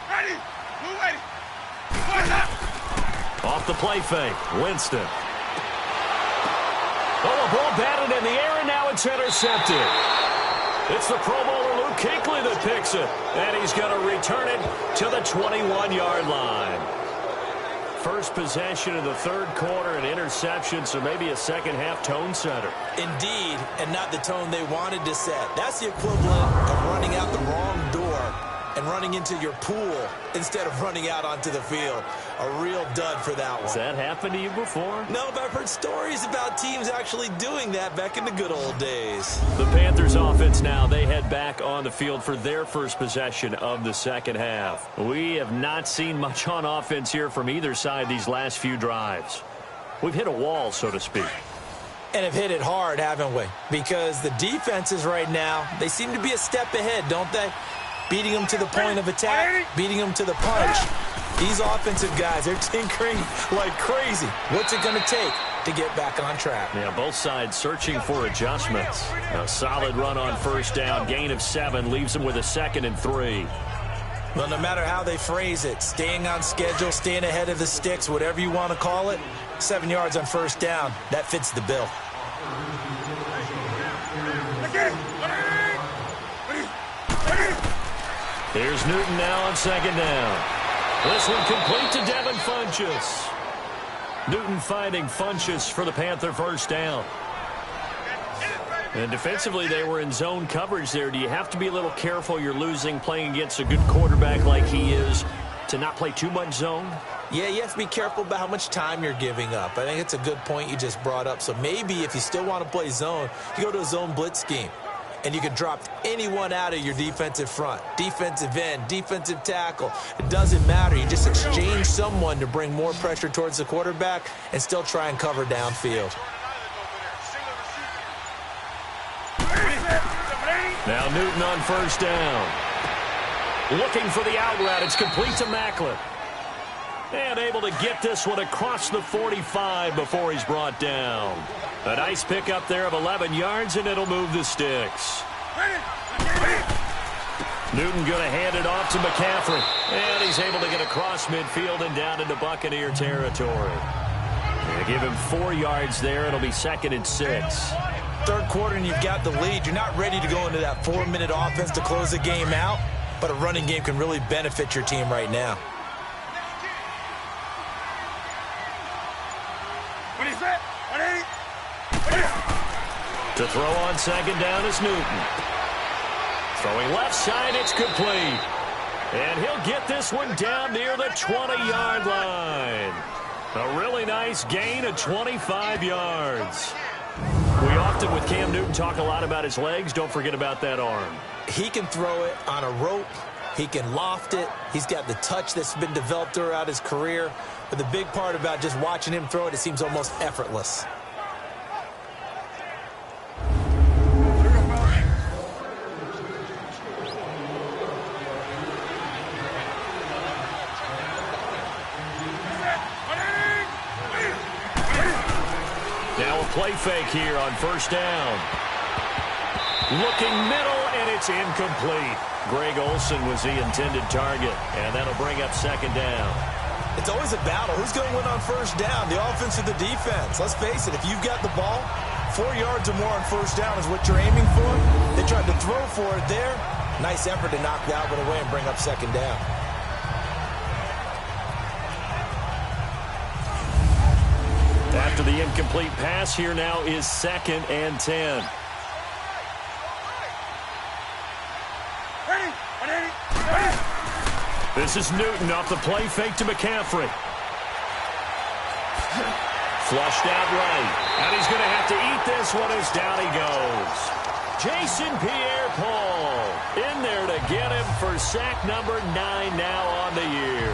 Ready. Blue lady. Off the play fake. Winston. Oh, a ball batted in the air, and now it's intercepted. It's the Pro Bowler Luke Kuechly that picks it. And he's going to return it to the 21-yard line. First possession of the 3rd quarter, an interception, so maybe a second-half tone setter. Indeed, and not the tone they wanted to set. That's the equivalent of running out the wrong door and running into your pool instead of running out onto the field. A real dud for that one. Has that happened to you before? No, but I've heard stories about teams actually doing that back in the good old days. The Panthers offense now, they head back on the field for their first possession of the second half. We have not seen much on offense here from either side these last few drives. We've hit a wall, so to speak. And have hit it hard, haven't we? Because the defenses right now, they seem to be a step ahead, don't they? Beating them to the point of attack, beating them to the punch. These offensive guys, they're tinkering like crazy. What's it going to take to get back on track? Yeah, both sides searching for adjustments. A solid run on 1st down, gain of 7, leaves them with a 2nd and 3. Well, no matter how they phrase it, staying on schedule, staying ahead of the sticks, whatever you want to call it, 7 yards on 1st down, that fits the bill. Here's Newton now on 2nd down. This one complete to Devin Funchess. Newton finding Funchess for the Panther 1st down. And defensively, they were in zone coverage there. Do you have to be a little careful? You're losing, playing against a good quarterback like he is, to not play too much zone? Yeah, you have to be careful about how much time you're giving up. I think it's a good point you just brought up. So maybe if you still want to play zone, you go to a zone blitz scheme. And you can drop anyone out of your defensive front, defensive end, defensive tackle. It doesn't matter. You just exchange someone to bring more pressure towards the quarterback and still try and cover downfield. Now Newton on 1st down. Looking for the out route. It's complete to Macklin. And able to get this one across the 45 before he's brought down. A nice pickup there of 11 yards, and it'll move the sticks. Newton going to hand it off to McCaffrey. And he's able to get across midfield and down into Buccaneer territory. They give him 4 yards there. It'll be 2nd and 6. Third quarter and you've got the lead. You're not ready to go into that 4-minute offense to close the game out, but a running game can really benefit your team right now. What is it? To throw on 2nd down is Newton. Throwing left side, it's complete. And he'll get this one down near the 20-yard line. A really nice gain of 25 yards. We often, with Cam Newton, talk a lot about his legs. Don't forget about that arm. He can throw it on a rope. He can loft it. He's got the touch that's been developed throughout his career. But the big part about just watching him throw it, it seems almost effortless. Now a play fake here on 1st down. Looking middle, and it's incomplete. Greg Olsen was the intended target, and that'll bring up 2nd down. It's always a battle. Who's going to win on 1st down, the offense or the defense? Let's face it, if you've got the ball, 4 yards or more on 1st down is what you're aiming for. They tried to throw for it there. Nice effort to knock that one away and bring up 2nd down. After the incomplete pass, here now is 2nd and 10. This is Newton off the play fake to McCaffrey. Flushed out right. And he's going to have to eat this one as down he goes. Jason Pierre-Paul in there to get him for sack number 9 now on the year.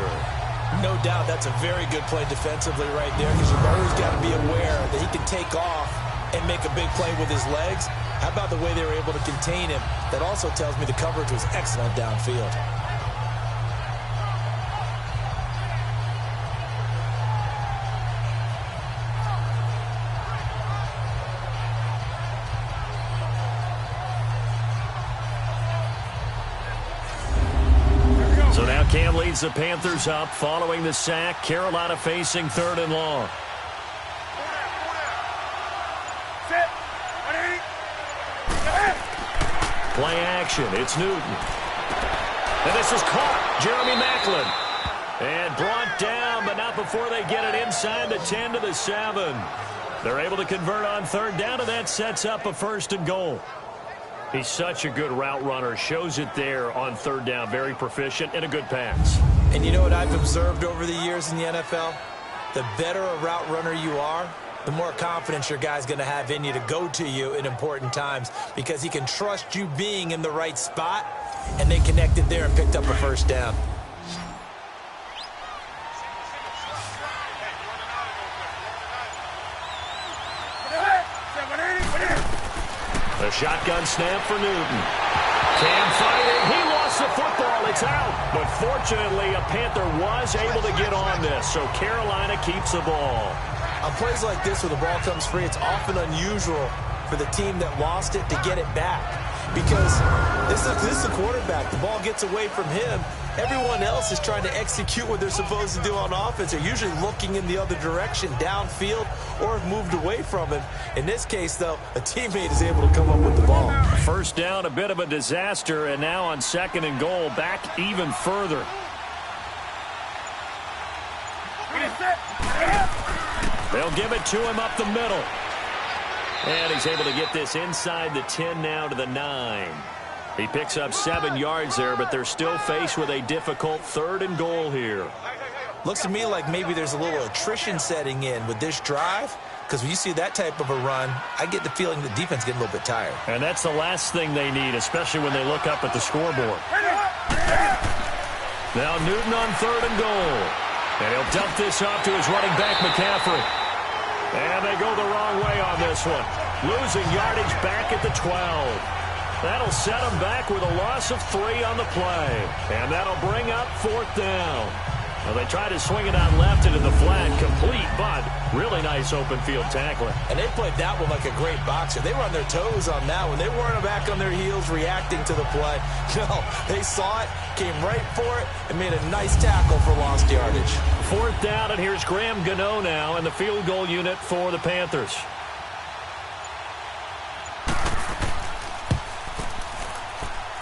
No doubt that's a very good play defensively right there, because you've always got to be aware that he can take off and make a big play with his legs. How about the way they were able to contain him? That also tells me the coverage was excellent downfield. So now Cam leads the Panthers up following the sack. Carolina facing 3rd and long. Play action. It's Newton. And this is caught. Jeremy Maclin. And brought down, but not before they get it inside the 10 to the 7. They're able to convert on 3rd down, and that sets up a 1st and goal. He's such a good route runner. Shows it there on 3rd down. Very proficient and a good pass. And you know what I've observed over the years in the NFL? The better a route runner you are, the more confidence your guy's going to have in you to go to you in important times, because he can trust you being in the right spot, and they connected there and picked up a 1st down. The shotgun snap for Newton. Cam fighting. He lost the football. It's out. But fortunately, a Panther was able to get on this, so Carolina keeps the ball. On plays like this where the ball comes free, it's often unusual for the team that lost it to get it back, because this is the quarterback. The ball gets away from him. Everyone else is trying to execute what they're supposed to do on offense. They're usually looking in the other direction, downfield, or have moved away from him. In this case, though, a teammate is able to come up with the ball. 1st down, a bit of a disaster, and now on 2nd and goal, back even further. They'll give it to him up the middle. And he's able to get this inside the 10 now to the 9. He picks up 7 yards there, but they're still faced with a difficult 3rd and goal here. Looks to me like maybe there's a little attrition setting in with this drive, because when you see that type of a run, I get the feeling the defense getting a little bit tired. And that's the last thing they need, especially when they look up at the scoreboard. Now Newton on 3rd and goal. And he'll dump this off to his running back, McCaffrey. And they go the wrong way on this one. Losing yardage back at the 12. That'll set them back with a loss of 3 on the play. And that'll bring up 4th down. Well, they tried to swing it out left into the flat, complete, but really nice open field tackling. And they played that one like a great boxer. They were on their toes on that one. They weren't back on their heels reacting to the play. No, they saw it, came right for it, and made a nice tackle for lost yardage. 4th down, and here's Graham Gano now in the field goal unit for the Panthers.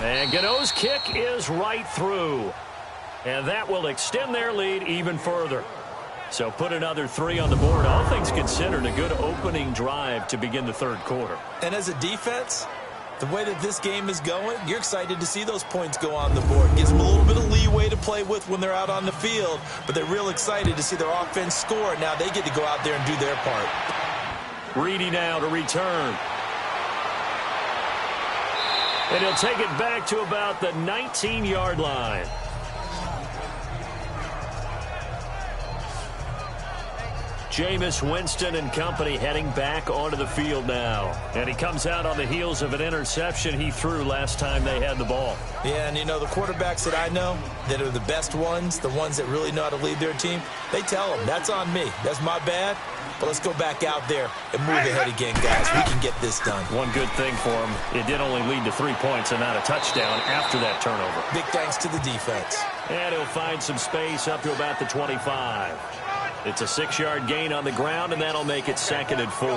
And Gano's kick is right through. And that will extend their lead even further. So put another 3 on the board. All things considered, a good opening drive to begin the 3rd quarter. And as a defense, the way that this game is going, you're excited to see those points go on the board. Gives them a little bit of leeway to play with when they're out on the field, but they're real excited to see their offense score. Now they get to go out there and do their part. Reedy now to return. And he'll take it back to about the 19-yard line. Jameis Winston and company heading back onto the field now. And he comes out on the heels of an interception he threw last time they had the ball. Yeah, and you know, the quarterbacks that I know that are the best ones, the ones that really know how to lead their team, they tell them, that's on me. That's my bad. But let's go back out there and move ahead again, guys. We can get this done. One good thing for him, it did only lead to 3 points and not a touchdown after that turnover. Big thanks to the defense. And he'll find some space up to about the 25. It's a 6-yard gain on the ground, and that'll make it 2nd and 4.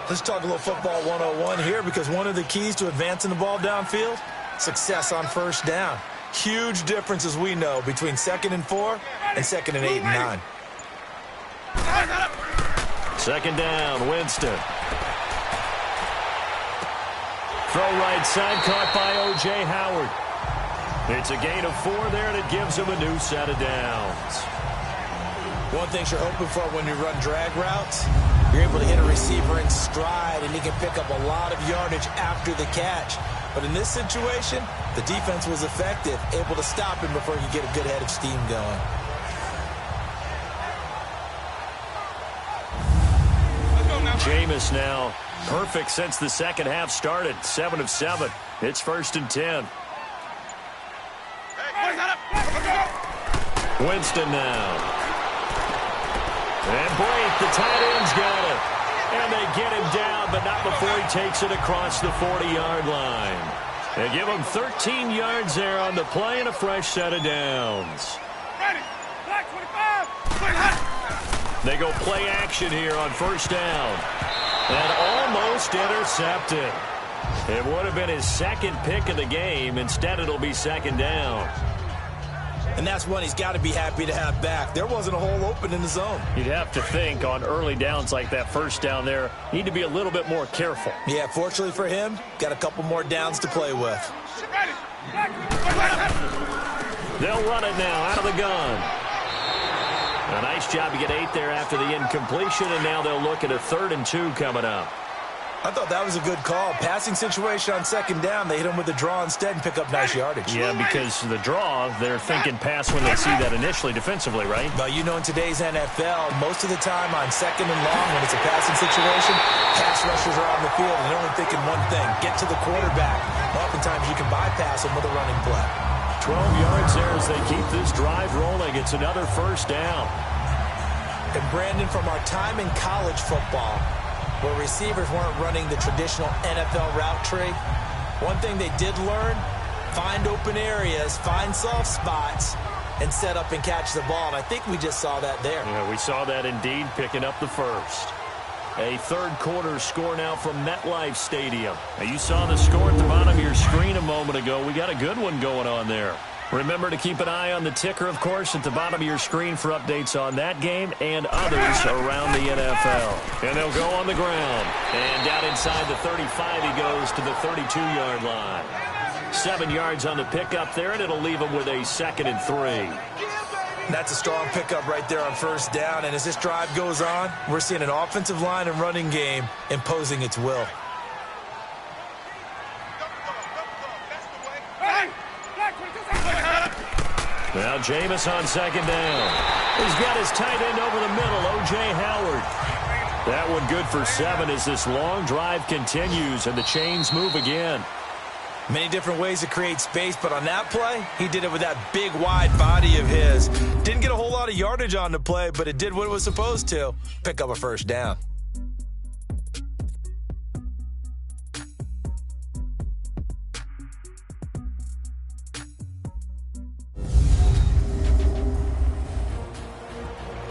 Let's talk a little football 101 here, because one of the keys to advancing the ball downfield, success on 1st down. Huge difference, as we know, between 2nd and 4 and 2nd and 8 and 9. 2nd down, Winston. Throw right side, caught by O.J. Howard. It's a gain of 4 there, and it gives him a new set of downs. One thing you're hoping for when you run drag routes, you're able to hit a receiver in stride, and he can pick up a lot of yardage after the catch. But in this situation, the defense was effective, able to stop him before he could get a good head of steam going. Jameis now perfect since the 2nd half started. 7 of 7. It's 1st and 10. Winston now. And Blake, the tight end's got it. And they get him down, but not before he takes it across the 40-yard line. They give him 13 yards there on the play and a fresh set of downs. They go play action here on 1st down. And almost intercepted. It would have been his 2nd pick of the game. Instead, it'll be 2nd down. And that's one he's got to be happy to have back. There wasn't a hole open in the zone. You'd have to think on early downs like that 1st down there, need to be a little bit more careful. Yeah, fortunately for him, got a couple more downs to play with. They'll run it now out of the gun. A nice job to get 8 there after the incompletion, and now they'll look at a 3rd and 2 coming up. I thought that was a good call. Passing situation on 2nd down, they hit him with the draw instead and pick up nice yardage. Yeah, because the draw, they're thinking pass when they see that initially defensively, right? But you know, in today's NFL, most of the time on 2nd and long, when it's a passing situation, pass rushers are on the field and they're only thinking one thing, get to the quarterback. Oftentimes you can bypass him with a running play. 12 yards there as they keep this drive rolling. It's another 1st down. And Brandon, from our time in college football, where receivers weren't running the traditional NFL route tree, one thing they did learn, find open areas, find soft spots, and set up and catch the ball. And I think we just saw that there. Yeah, we saw that indeed, picking up the 1st. A 3rd quarter score now from MetLife Stadium. Now, you saw the score at the bottom of your screen a moment ago. We got a good one going on there. Remember to keep an eye on the ticker, of course, at the bottom of your screen for updates on that game and others around the NFL. And they'll go on the ground. And down inside the 35, he goes to the 32-yard line. 7 yards on the pickup there, and it'll leave him with a 2nd and 3. That's a strong pickup right there on 1st down. And as this drive goes on, we're seeing an offensive line and running game imposing its will. Now Jameis on 2nd down. He's got his tight end over the middle, O.J. Howard. That one good for 7 as this long drive continues and the chains move again. Many different ways to create space, but on that play, he did it with that big, wide body of his. Didn't get a whole lot of yardage on the play, but it did what it was supposed to. Pick up a first down.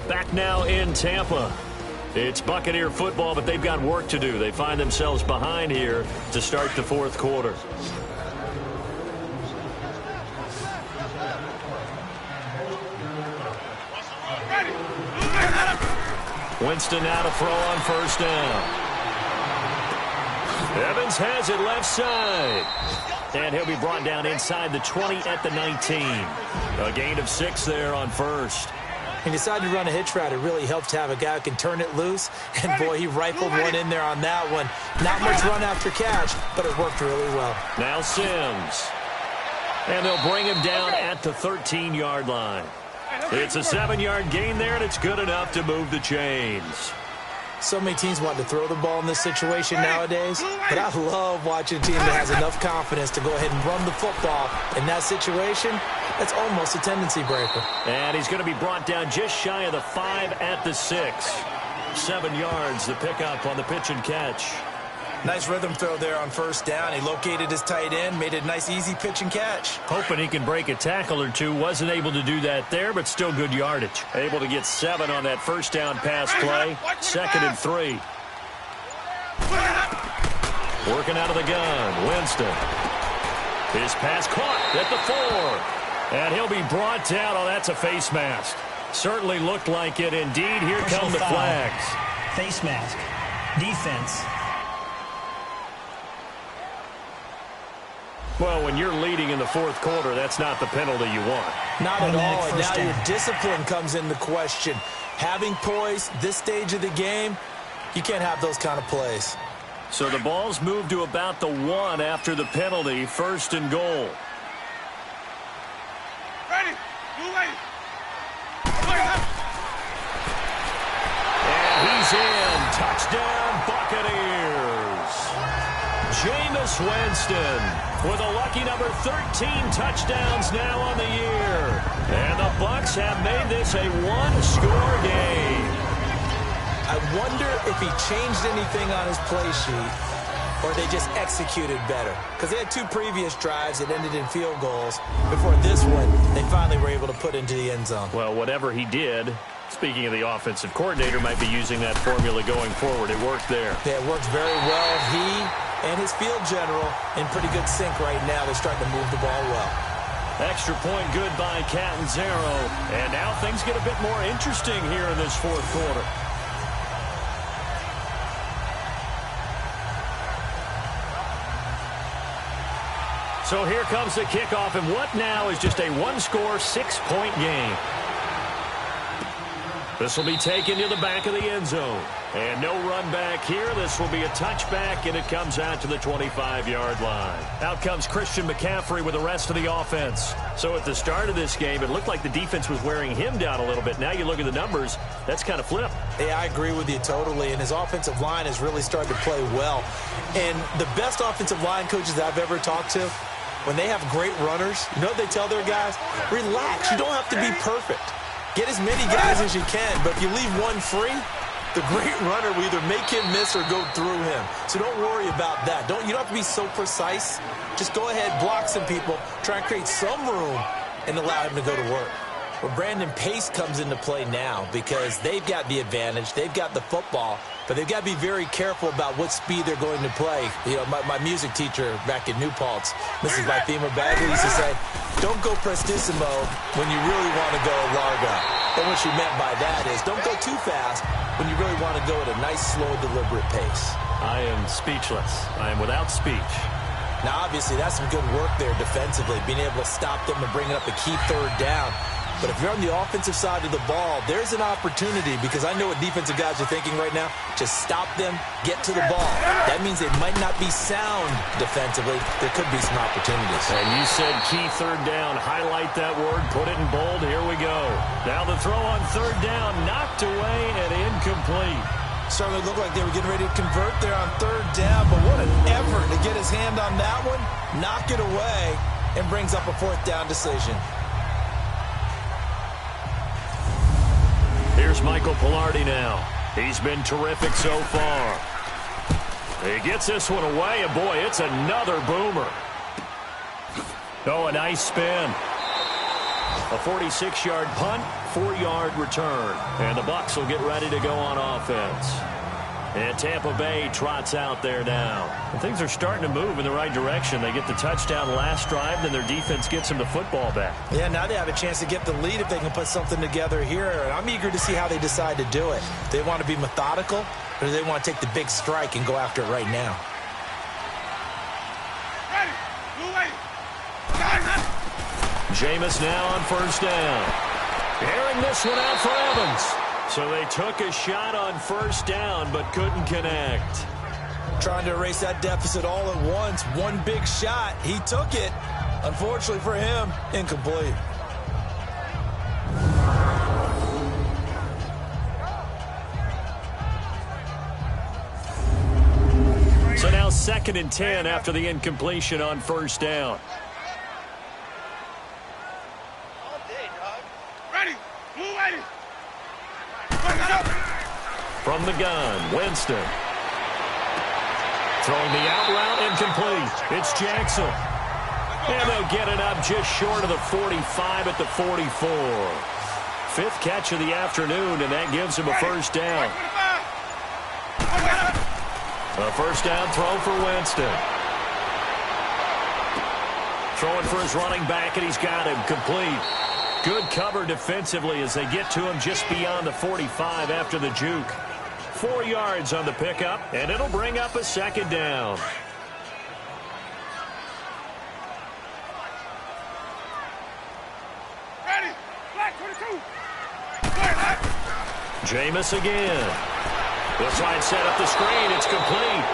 Back now in Tampa. It's Buccaneer football, but they've got work to do. They find themselves behind here to start the fourth quarter. Winston now to throw on first down. Evans has it left side. And he'll be brought down inside the 20 at the 19. A gain of 6 there on first. He decided to run a hitch route. It really helped to have a guy who can turn it loose. And, boy, he rifled one in there on that one. Not much run after catch, but it worked really well. Now Sims. And they'll bring him down at the 13-yard line. It's a 7-yard gain there, and it's good enough to move the chains. So many teams want to throw the ball in this situation nowadays, but I love watching a team that has enough confidence to go ahead and run the football. In that situation, that's almost a tendency breaker. And he's going to be brought down just shy of the 5 at the 6. 7 yards, the pickup on the pitch and catch. Nice rhythm throw there on first down. He located his tight end, made it a nice, easy pitch and catch. Hoping he can break a tackle or two. Wasn't able to do that there, but still good yardage. Able to get 7 on that first down pass play. 2nd and 3. Working out of the gun, Winston. His pass caught at the 4. And he'll be brought down. Oh, that's a face mask. Certainly looked like it. Indeed, here come the flags. Face mask. Defense. Well, when you're leading in the fourth quarter, that's not the penalty you want. Not at all. And now your discipline comes into question. Having poise, this stage of the game, you can't have those kind of plays. So the ball's moved to about the 1 after the penalty. 1st and goal. Ready. Move ready. And he's in. Touchdown, Buccaneers. Jameis Winston with a lucky number 13 touchdowns now on the year. And the Bucs have made this a one-score game. I wonder if he changed anything on his play sheet or they just executed better. Because they had 2 previous drives that ended in field goals. Before this one, they finally were able to put into the end zone. Well, whatever he did, speaking of the offensive coordinator, might be using that formula going forward. It worked there. Yeah, it worked very well. He and his field general in pretty good sync right now. They're starting to move the ball well. Extra point good by Catanzaro. And now things get a bit more interesting here in this fourth quarter. So here comes the kickoff, and what now is just a one-score, 6-point game. This will be taken to the back of the end zone. And no run back here. This will be a touchback, and it comes out to the 25-yard line. Out comes Christian McCaffrey with the rest of the offense. So at the start of this game, it looked like the defense was wearing him down a little bit. Now you look at the numbers, that's kind of flipped. Yeah, I agree with you totally, and his offensive line has really started to play well. And the best offensive line coaches I've ever talked to, when they have great runners, you know what they tell their guys? Relax. You don't have to be perfect. Get as many guys as you can, but if you leave one free, the great runner will either make him miss or go through him. So don't worry about that. You don't have to be so precise. Just go ahead, block some people, try and create some room, and allow him to go to work. Well, Brandon, pace comes into play now because they've got the advantage. They've got the football, but they've got to be very careful about what speed they're going to play. You know, my music teacher back in New Paltz, Mrs. Vithema Bagley, used to say, don't go prestissimo when you really want to go largo. And what she meant by that is don't go too fast when you really want to go at a nice, slow, deliberate pace. I am speechless. I am without speech. Now, obviously, that's some good work there defensively, being able to stop them and bring up a key third down. But if you're on the offensive side of the ball, there's an opportunity because I know what defensive guys are thinking right now. Just stop them, get to the ball. That means they might not be sound defensively. There could be some opportunities. And you said key third down. Highlight that word. Put it in bold. Here we go. Now the throw on third down. Knocked away and incomplete. Certainly looked like they were getting ready to convert there on third down. But what an effort to get his hand on that one. Knock it away and brings up a fourth down decision. Here's Michael Pilardi now. He's been terrific so far. He gets this one away, and boy, it's another boomer. Oh, a nice spin. A 46-yard punt, 4-yard return. And the Bucs will get ready to go on offense. And Tampa Bay trots out there now. And things are starting to move in the right direction. They get the touchdown last drive, then their defense gets them the football back. Yeah, now they have a chance to get the lead if they can put something together here. And I'm eager to see how they decide to do it. Do they want to be methodical, or do they want to take the big strike and go after it right now? Ready. Move away. Jameis now on first down. Airing this one out for Evans. So they took a shot on first down but couldn't connect. Trying to erase that deficit all at once. One big shot. He took it. Unfortunately for him, incomplete. So now 2nd and 10 after the incompletion on first down. Ready. Move ready. From the gun, Winston. Throwing the out route, incomplete. It's Jackson. And they'll get it up just short of the 45 at the 44. 5th catch of the afternoon, and that gives him a first down. A first down throw for Winston. Throwing for his running back, and he's got him complete. Good cover defensively as they get to him just beyond the 45 after the juke. 4 yards on the pickup, and it'll bring up a 2nd down. Ready. Black 22. Jameis again. Looks like set up the screen. It's complete.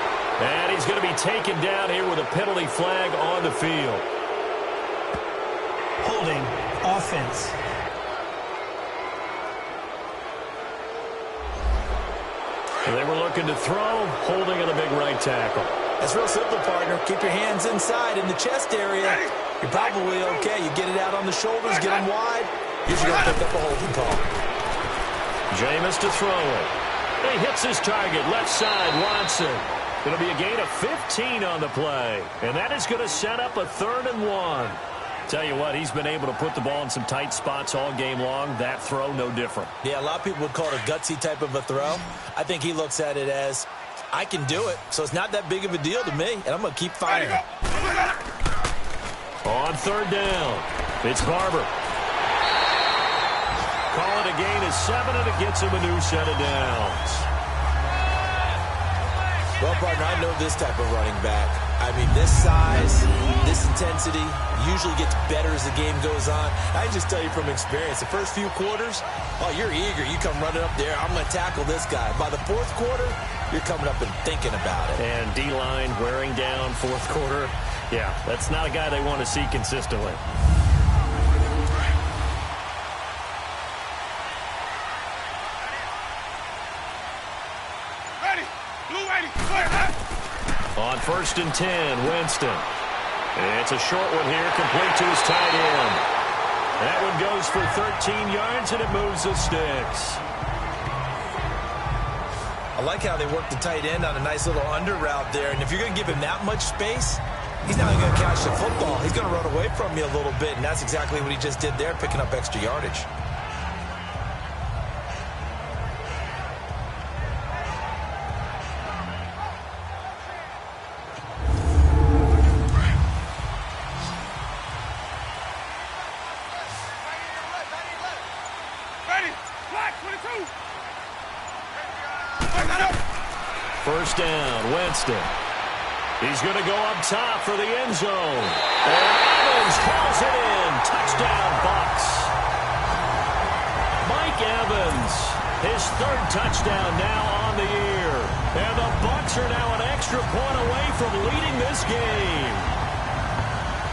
And he's going to be taken down here with a penalty flag on the field. Holding. Offense. They were looking to throw, holding on the big right tackle. That's real simple, partner. Keep your hands inside in the chest area. You're probably okay. You get it out on the shoulders, get them wide. Usually going to pick up a holding call. Jameis to throw it. He hits his target, left side, Watson. It'll be a gain of 15 on the play. And that is going to set up a 3rd and 1. Tell you what, he's been able to put the ball in some tight spots all game long. That throw, no different. Yeah, a lot of people would call it a gutsy type of a throw. I think he looks at it as, I can do it, so it's not that big of a deal to me, and I'm going to keep firing. On 3rd down, it's Barber. Call it a gain of 7, and it gets him a new set of downs. Well, partner, I know this type of running back. I mean, this size, this intensity usually gets better as the game goes on. I can just tell you from experience, the first few quarters, oh, you're eager. You come running up there, I'm going to tackle this guy. By the 4th quarter, you're coming up and thinking about it. And D-line wearing down 4th quarter. Yeah, that's not a guy they want to see consistently. On 1st and 10, Winston. It's a short one here, complete to his tight end. That one goes for 13 yards, and it moves the sticks. I like how they work the tight end on a nice little under route there. And if you're going to give him that much space, he's not going to catch the football. He's going to run away from you a little bit, and that's exactly what he just did there, picking up extra yardage. First down, Winston. He's going to go up top for the end zone. And Evans calls it in. Touchdown, Bucs. Mike Evans, his 3rd touchdown now on the year. And the Bucs are now an extra point away from leading this game.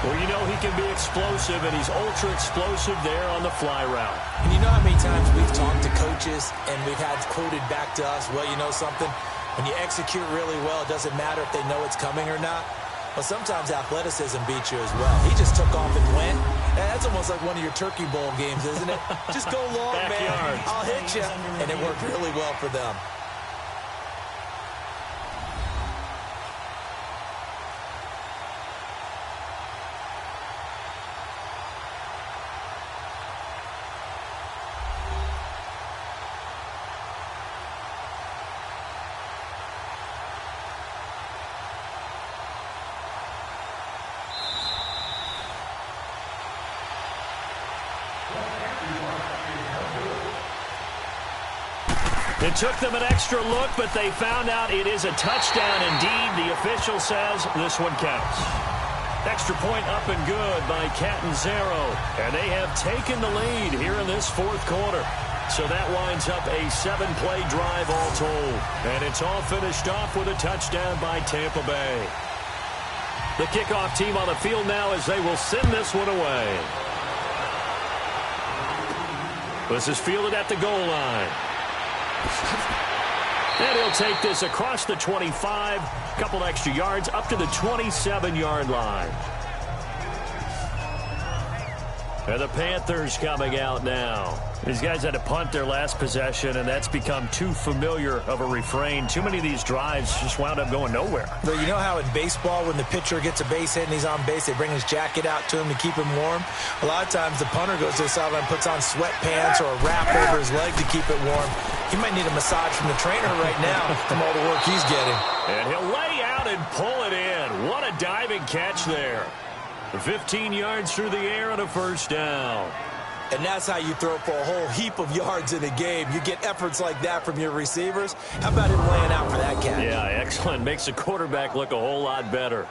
Well, you know he can be explosive, and he's ultra-explosive there on the fly route. And you know how many times we've talked to coaches and we've had quoted back to us, well, you know something? When you execute really well, it doesn't matter if they know it's coming or not. Well, sometimes athleticism beats you as well. He just took off and went. That's almost like one of your Turkey Bowl games, isn't it? Just go long, man. I'll hit you. And it worked really well for them. It took them an extra look, but they found out it is a touchdown indeed. The official says this one counts. Extra point up and good by Catanzaro. And they have taken the lead here in this fourth quarter. So that winds up a 7-play drive all told. And it's all finished off with a touchdown by Tampa Bay. The kickoff team on the field now as they will send this one away. This is fielded at the goal line. And he'll take this across the 25, a couple extra yards up to the 27-yard line. And the Panthers coming out now. These guys had to punt their last possession, and that's become too familiar of a refrain. Too many of these drives just wound up going nowhere. But you know how in baseball, when the pitcher gets a base hit and he's on base, they bring his jacket out to him to keep him warm? A lot of times the punter goes to the sideline, puts on sweatpants or a wrap over his leg to keep it warm. He might need a massage from the trainer right now from all the work he's getting. And he'll lay out and pull it in. What a diving catch there. 15 yards through the air and a first down. And that's how you throw for a whole heap of yards in a game. You get efforts like that from your receivers. How about him laying out for that catch? Yeah, excellent. Makes the quarterback look a whole lot better.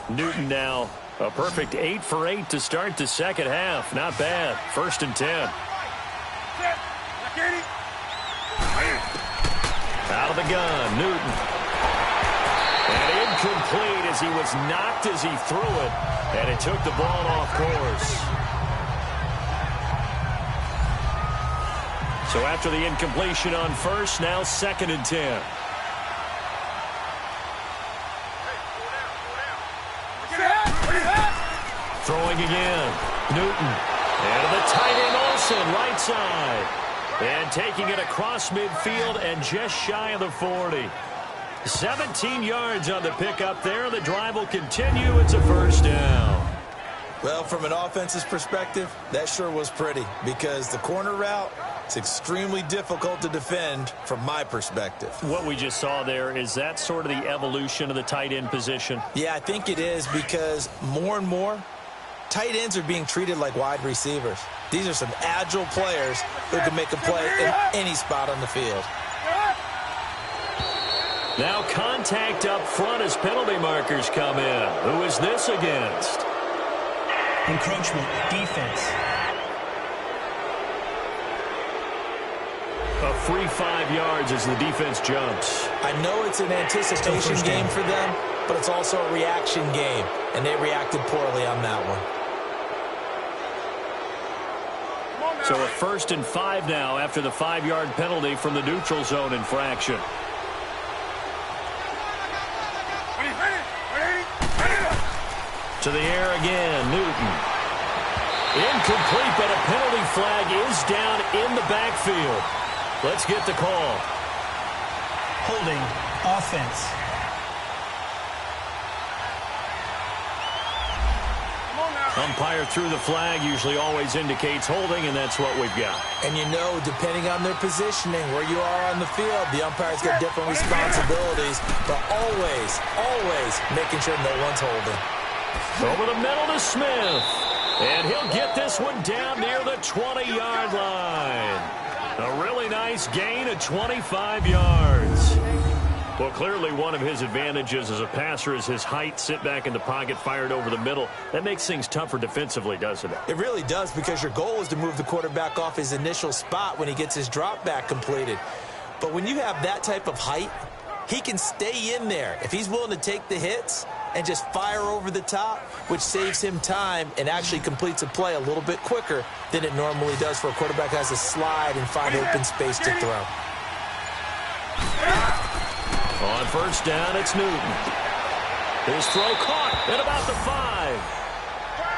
Newton now. A perfect 8 for 8 to start the second half. Not bad. 1st and 10. Out of the gun, Newton. And incomplete as he was knocked as he threw it. And it took the ball off course. So after the incompletion on first, now 2nd and 10. Throwing again. Newton. And to the tight end Olsen, right side. And taking it across midfield and just shy of the 40. 17 yards on the pickup there. The drive will continue. It's a first down. Well, from an offense's perspective, that sure was pretty because the corner route is extremely difficult to defend from my perspective. What we just saw there, is that sort of the evolution of the tight end position? Yeah, I think it is because more and more, tight ends are being treated like wide receivers. These are some agile players who can make a play in any spot on the field. Now contact up front as penalty markers come in. Who is this against? Encroachment, defense. A free 5 yards as the defense jumps. I know it's an anticipation game for them, but it's also a reaction game, and they reacted poorly on that one. So a 1st and 5 now after the 5-yard penalty from the neutral zone infraction. To the air again, Newton. Incomplete, but a penalty flag is down in the backfield. Let's get the call. Holding, offense. Umpire threw the flag, usually always indicates holding, and that's what we've got. And you know, depending on their positioning, where you are on the field, the umpire's got different responsibilities, but always making sure no one's holding. Over the middle to Smith. And he'll get this one down near the 20-yard line. A really nice gain of 25 yards. Well, clearly one of his advantages as a passer is his height. Sit back in the pocket, fired over the middle. That makes things tougher defensively, doesn't it? It really does, because your goal is to move the quarterback off his initial spot when he gets his drop back completed. But when you have that type of height, he can stay in there. If he's willing to take the hits, and just fire over the top, which saves him time and actually completes a play a little bit quicker than it normally does for a quarterback who has to slide and find open space to throw. On first down, it's Newton. His throw caught at about the 5.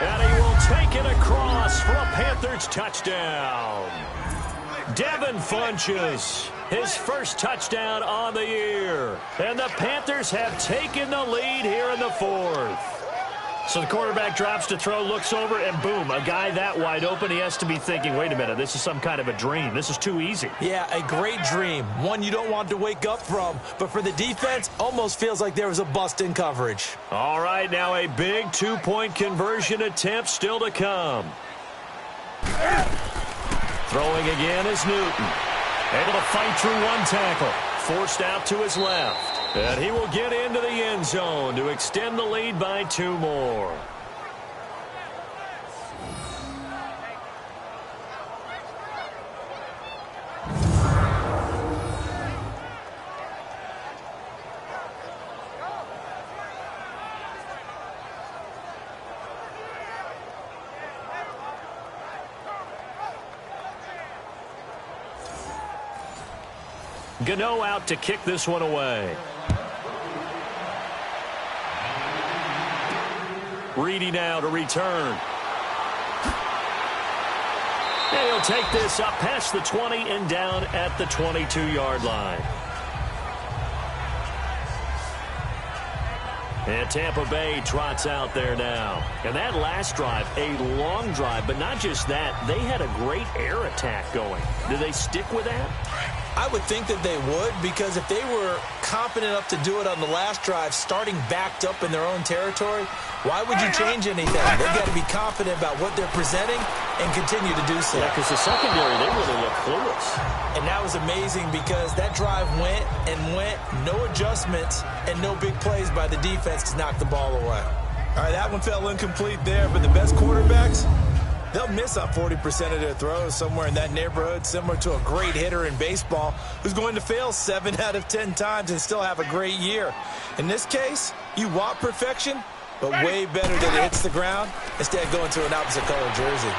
And he will take it across for a Panthers touchdown. Devin Funchess, his first touchdown on the year. And the Panthers have taken the lead here in the 4th. So the quarterback drops to throw, looks over, and boom, a guy that wide open, he has to be thinking, wait a minute, this is some kind of a dream. This is too easy. Yeah, a great dream. One you don't want to wake up from. But for the defense, almost feels like there was a bust in coverage. All right, now a big 2-point conversion attempt still to come. Throwing again is Newton. Able to fight through one tackle. Forced out to his left. And he will get into the end zone to extend the lead by 2 more. Gano out to kick this one away. Reedy now to return. And he'll take this up past the 20 and down at the 22-yard line. And Tampa Bay trots out there now. And that last drive, a long drive, but not just that. They had a great air attack going. Do they stick with that? I would think that they would, because if they were confident enough to do it on the last drive, starting backed up in their own territory, why would you change anything? They've got to be confident about what they're presenting and continue to do so. Yeah, because the secondary, they really look clueless. And that was amazing because that drive went and went, no adjustments, and no big plays by the defense to knock the ball away. All right, that one fell incomplete there, but the best quarterbacks, they'll miss on 40% of their throws, somewhere in that neighborhood, similar to a great hitter in baseball who's going to fail 7 out of 10 times and still have a great year. In this case, you want perfection, but way better that it hits the ground instead of going to an opposite color jersey.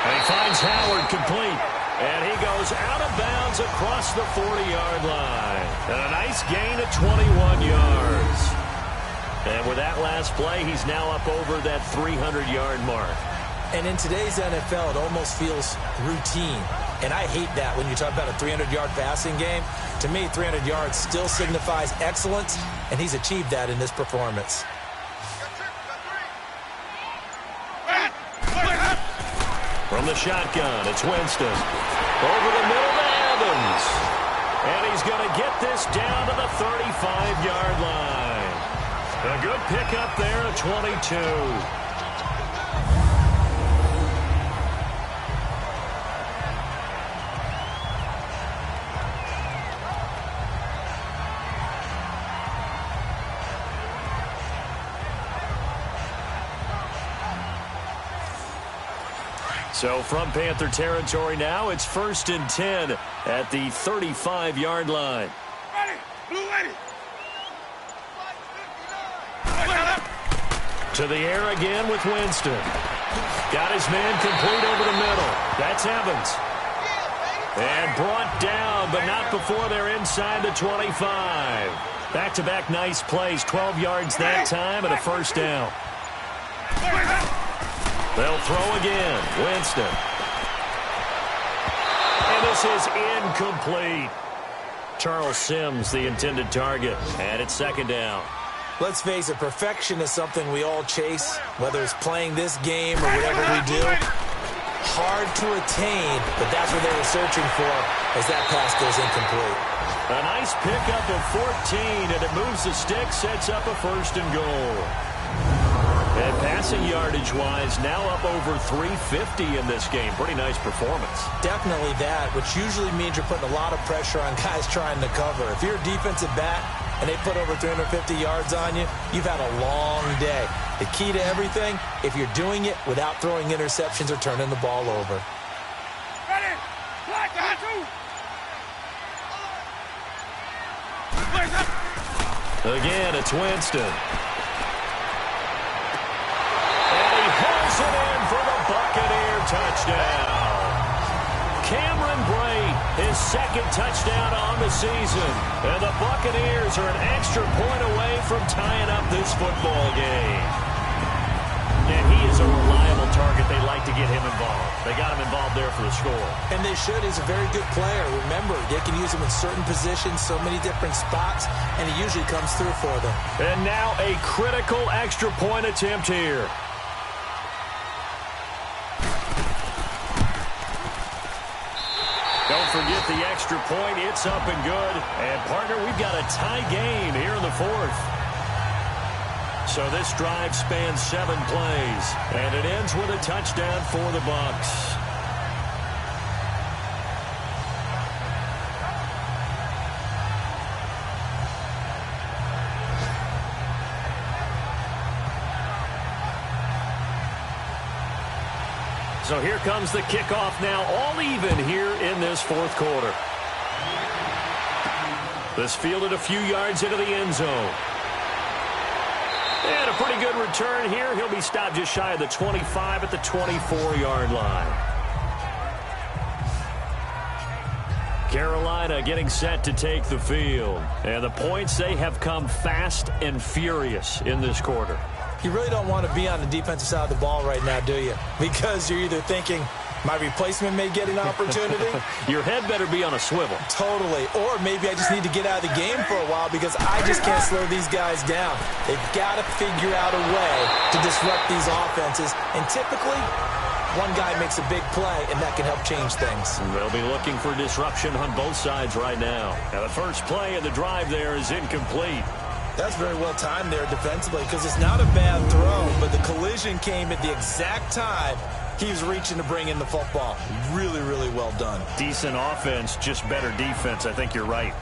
And he finds Howard complete. And he goes out of bounds across the 40-yard line. And a nice gain of 21 yards. And with that last play, he's now up over that 300-yard mark. And in today's NFL, it almost feels routine. And I hate that when you talk about a 300-yard passing game. To me, 300 yards still signifies excellence, and he's achieved that in this performance. From the shotgun, it's Winston. Over the middle to Evans. And he's going to get this down to the 35-yard line. A good pickup there at 22. So from Panther territory now, it's 1st and 10 at the 35-yard line. Ready, blue lady. To the air again with Winston. Got his man complete over the middle. That's Evans. And brought down, but not before they're inside the 25. Back-to-back nice plays, 12 yards that time and a first down. They'll throw again. Winston. And this is incomplete. Charles Sims, the intended target. And it's 2nd down. Let's face it, perfection is something we all chase, whether it's playing this game or whatever we do. Hard to attain, but that's what they were searching for as that pass goes incomplete. A nice pickup of 14, and it moves the stick, sets up a 1st and goal. And passing yardage-wise, now up over 350 in this game. Pretty nice performance. Definitely that, which usually means you're putting a lot of pressure on guys trying to cover. If you're a defensive back and they put over 350 yards on you, you've had a long day. The key to everything, if you're doing it without throwing interceptions or turning the ball over. Ready, black on 2. Again, it's Winston. And he hauls it in for the Buccaneer touchdown. Cameron Brate, his second touchdown on the season. And the Buccaneers are an extra point away from tying up this football game. And he is a reliable target. They like to get him involved. They got him involved there for the score. And they should. He's a very good player. Remember, they can use him in certain positions, so many different spots, and he usually comes through for them. And now a critical extra point attempt here. Don't forget the extra point. It's up and good. And, partner, we've got a tie game here in the fourth. So this drive spans 7 plays, and it ends with a touchdown for the Bucs. So here comes the kickoff now, all even here in this fourth quarter. This fielded a few yards into the end zone. And a pretty good return here. He'll be stopped just shy of the 25 at the 24-yard line. Carolina getting set to take the field. And the points, they have come fast and furious in this quarter. You really don't want to be on the defensive side of the ball right now, do you? Because you're either thinking, my replacement may get an opportunity. Your head better be on a swivel. Totally. Or maybe I just need to get out of the game for a while because I just can't slow these guys down. They've got to figure out a way to disrupt these offenses. And typically, one guy makes a big play, and that can help change things. They'll be looking for disruption on both sides right now. Now, the first play of the drive there is incomplete. That's very well timed there defensively because it's not a bad throw, but the collision came at the exact time he was reaching to bring in the football. Really, really well done. Decent offense, just better defense. I think you're right.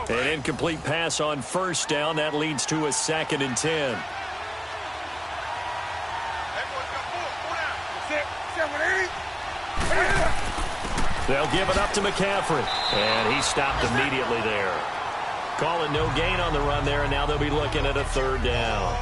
An incomplete pass on first down. That leads to a 2nd and 10. They'll give it up to McCaffrey. And he stopped immediately there. Calling no gain on the run there, and now they'll be looking at a 3rd down.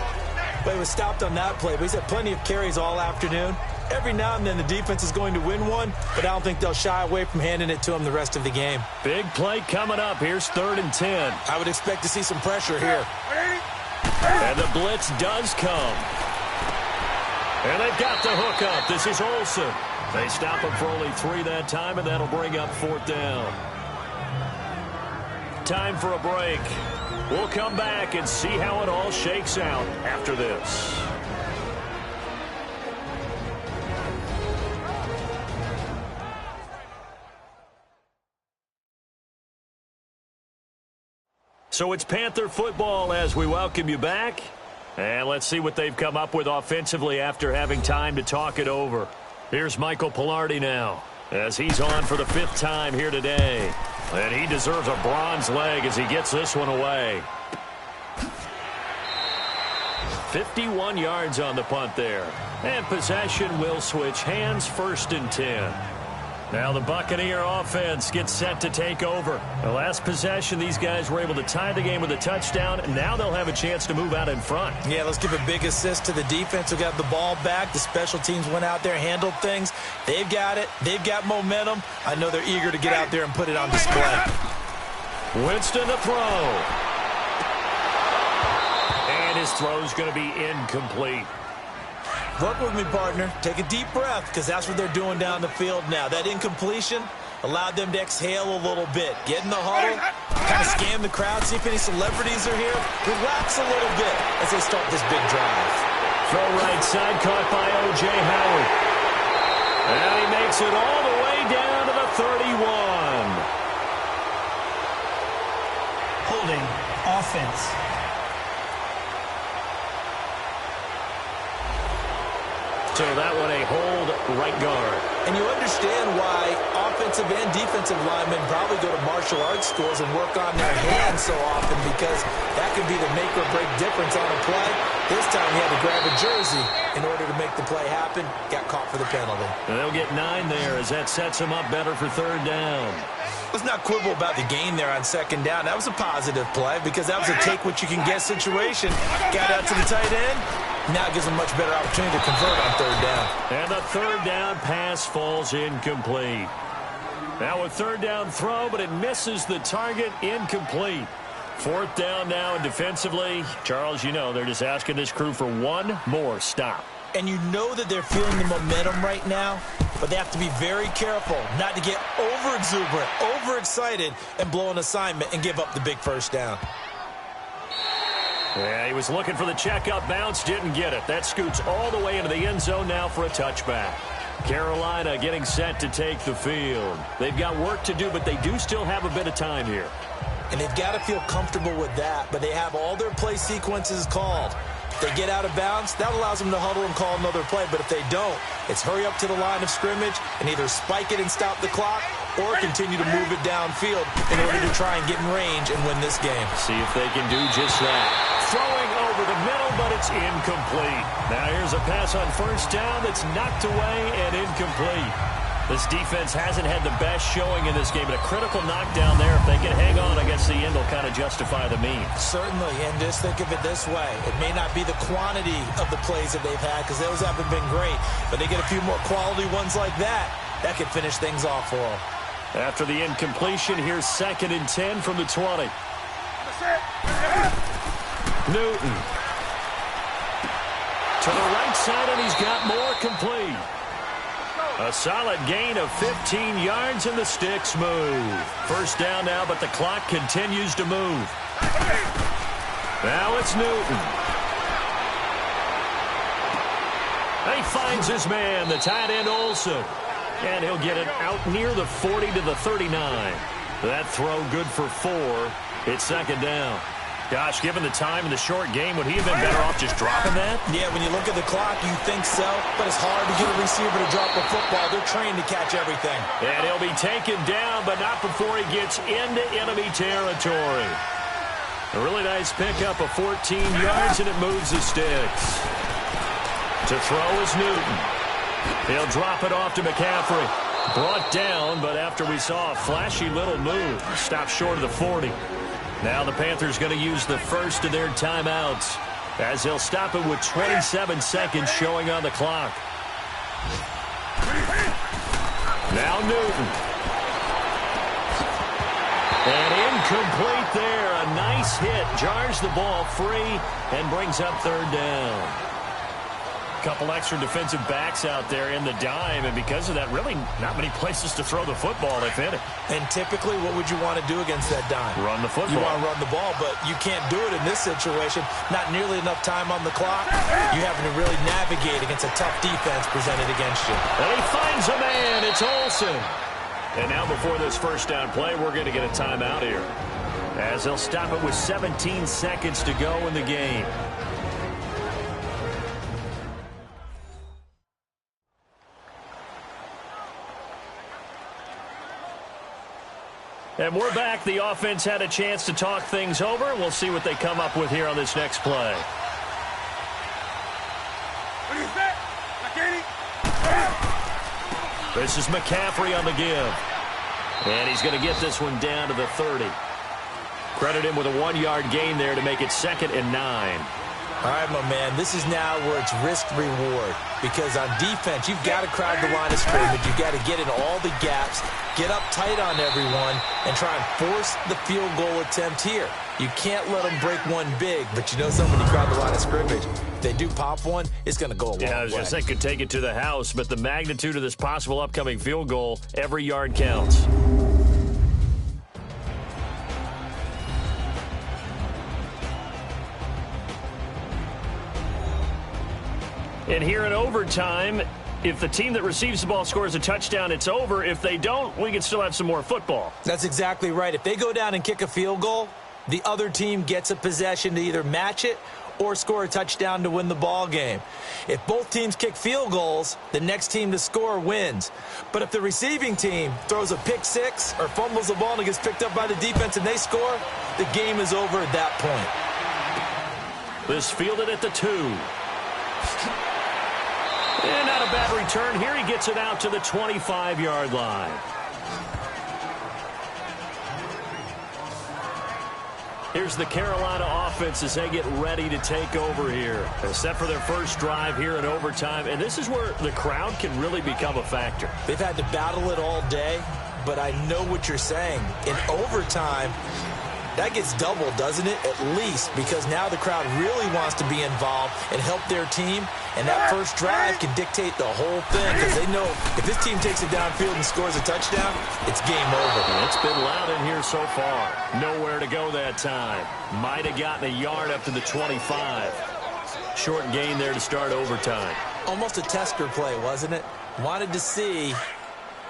Well, he was stopped on that play, but he's had plenty of carries all afternoon. Every now and then the defense is going to win one, but I don't think they'll shy away from handing it to him the rest of the game. Big play coming up. Here's 3rd and 10. I would expect to see some pressure here. And the blitz does come. And they've got the hook up. This is Olsen. They stop him for only 3 that time, and that'll bring up 4th down. Time for a break. We'll come back and see how it all shakes out after this. So it's Panther football as we welcome you back. And let's see what they've come up with offensively after having time to talk it over. Here's Michael Pilardi now as he's on for the 5th time here today. And he deserves a bronze leg as he gets this one away. 51 yards on the punt there. And possession will switch hands, 1st and 10. Now the Buccaneer offense gets set to take over. The last possession, these guys were able to tie the game with a touchdown, and now they'll have a chance to move out in front. Yeah, let's give a big assist to the defense who got the ball back. The special teams went out there, handled things. They've got it. They've got momentum. I know they're eager to get out there and put it on display. Winston to throw. And his throw's going to be incomplete. Work with me, partner. Take a deep breath because that's what they're doing down the field now. That incompletion allowed them to exhale a little bit. Get in the huddle, kind of scan the crowd, see if any celebrities are here. Relax a little bit as they start this big drive. Throw right side caught by O.J. Howard. And he makes it all the way down to the 31. Holding offense. So that one a hold right guard. And you understand why offensive and defensive linemen probably go to martial arts schools and work on their hands so often, because that could be the make or break difference on a play. This time he had to grab a jersey in order to make the play happen. Got caught for the penalty. And they'll get 9 there as that sets them up better for 3rd down. Let's not quibble about the gain there on 2nd down. That was a positive play because that was a take-what-you-can-get situation. Got out to the tight end. Now it gives them a much better opportunity to convert on 3rd down. And the 3rd down pass falls incomplete. Now a 3rd down throw, but it misses the target, incomplete. 4th down now, and defensively, Charles, you know, they're just asking this crew for one more stop. And you know that they're feeling the momentum right now, but they have to be very careful not to get over-exuberant, overexcited, and blow an assignment and give up the big 1st down. Yeah, he was looking for the checkup bounce, didn't get it. That scoots all the way into the end zone now for a touchback. Carolina getting set to take the field. They've got work to do, but they do still have a bit of time here. And they've got to feel comfortable with that, but they have all their play sequences called. If they get out of bounds, that allows them to huddle and call another play. But if they don't, it's hurry up to the line of scrimmage and either spike it and stop the clock or continue to move it downfield in order to try and get in range and win this game. See if they can do just that. Throwing over the middle, but it's incomplete. Now here's a pass on 1st down that's knocked away and incomplete. This defense hasn't had the best showing in this game, but a critical knockdown there. If they can hang on, I guess the end will kind of justify the means. Certainly, and just think of it this way. It may not be the quantity of the plays that they've had, because those haven't been great, but they get a few more quality ones like that. That could finish things off for them. After the incompletion, here's 2nd and 10 from the 20. Newton. To the right side, and he's got more, complete. A solid gain of 15 yards, and the sticks move. 1st down now, but the clock continues to move. Now it's Newton. He finds his man, the tight end Olsen. And he'll get it out near the 40 to the 39. That throw good for 4. It's 2nd down. Gosh, given the time in the short game, would he have been better off just dropping that? Yeah, when you look at the clock, you think so, but it's hard to get a receiver to drop a football. They're trained to catch everything. And he'll be taken down, but not before he gets into enemy territory. A really nice pickup of 14 yards, and it moves the sticks. To throw is Newton. He'll drop it off to McCaffrey. Brought down, but after we saw a flashy little move, stopped short of the 40. Now the Panthers going to use the first of their timeouts as they'll stop it with 27 seconds showing on the clock. Now Newton. And incomplete there. A nice hit. Jars the ball free and brings up 3rd down. Couple extra defensive backs out there in the dime, and because of that, really not many places to throw the football if any. And typically, what would you want to do against that dime? Run the football. You want to run the ball, but you can't do it in this situation. Not nearly enough time on the clock. You having to really navigate against a tough defense presented against you. And he finds a man. It's Olsen. And now before this 1st down play, we're going to get a timeout here, as they'll stop it with 17 seconds to go in the game. And we're back. The offense had a chance to talk things over. We'll see what they come up with here on this next play. This is McCaffrey on the give. And he's going to get this one down to the 30. Credit him with a 1-yard gain there to make it 2nd and 9. All right, my man, this is now where it's risk-reward, because on defense, you've got to crowd the line of scrimmage. You've got to get in all the gaps, get up tight on everyone, and try and force the field goal attempt here. You can't let them break one big, but you know something, when you crowd the line of scrimmage, if they do pop one, it's going to go a long way. Yeah, I was going to say could take it to the house, but the magnitude of this possible upcoming field goal, every yard counts. And here in overtime, if the team that receives the ball scores a touchdown, it's over. If they don't, we can still have some more football. That's exactly right. If they go down and kick a field goal, the other team gets a possession to either match it or score a touchdown to win the ball game. If both teams kick field goals, the next team to score wins. But if the receiving team throws a pick six or fumbles the ball and it gets picked up by the defense and they score, the game is over at that point. This fielded at the 2. And not a bad return here. He gets it out to the 25-yard line. Here's the Carolina offense as they get ready to take over here. Except for their first drive here in overtime. And this is where the crowd can really become a factor. They've had to battle it all day, but I know what you're saying. In overtime, that gets doubled, doesn't it? At least, because now the crowd really wants to be involved and help their team. And that first drive can dictate the whole thing because they know if this team takes it downfield and scores a touchdown, it's game over. It's been loud in here so far. Nowhere to go that time. Might have gotten a yard up to the 25. Short gain there to start overtime. Almost a tester play, wasn't it? Wanted to see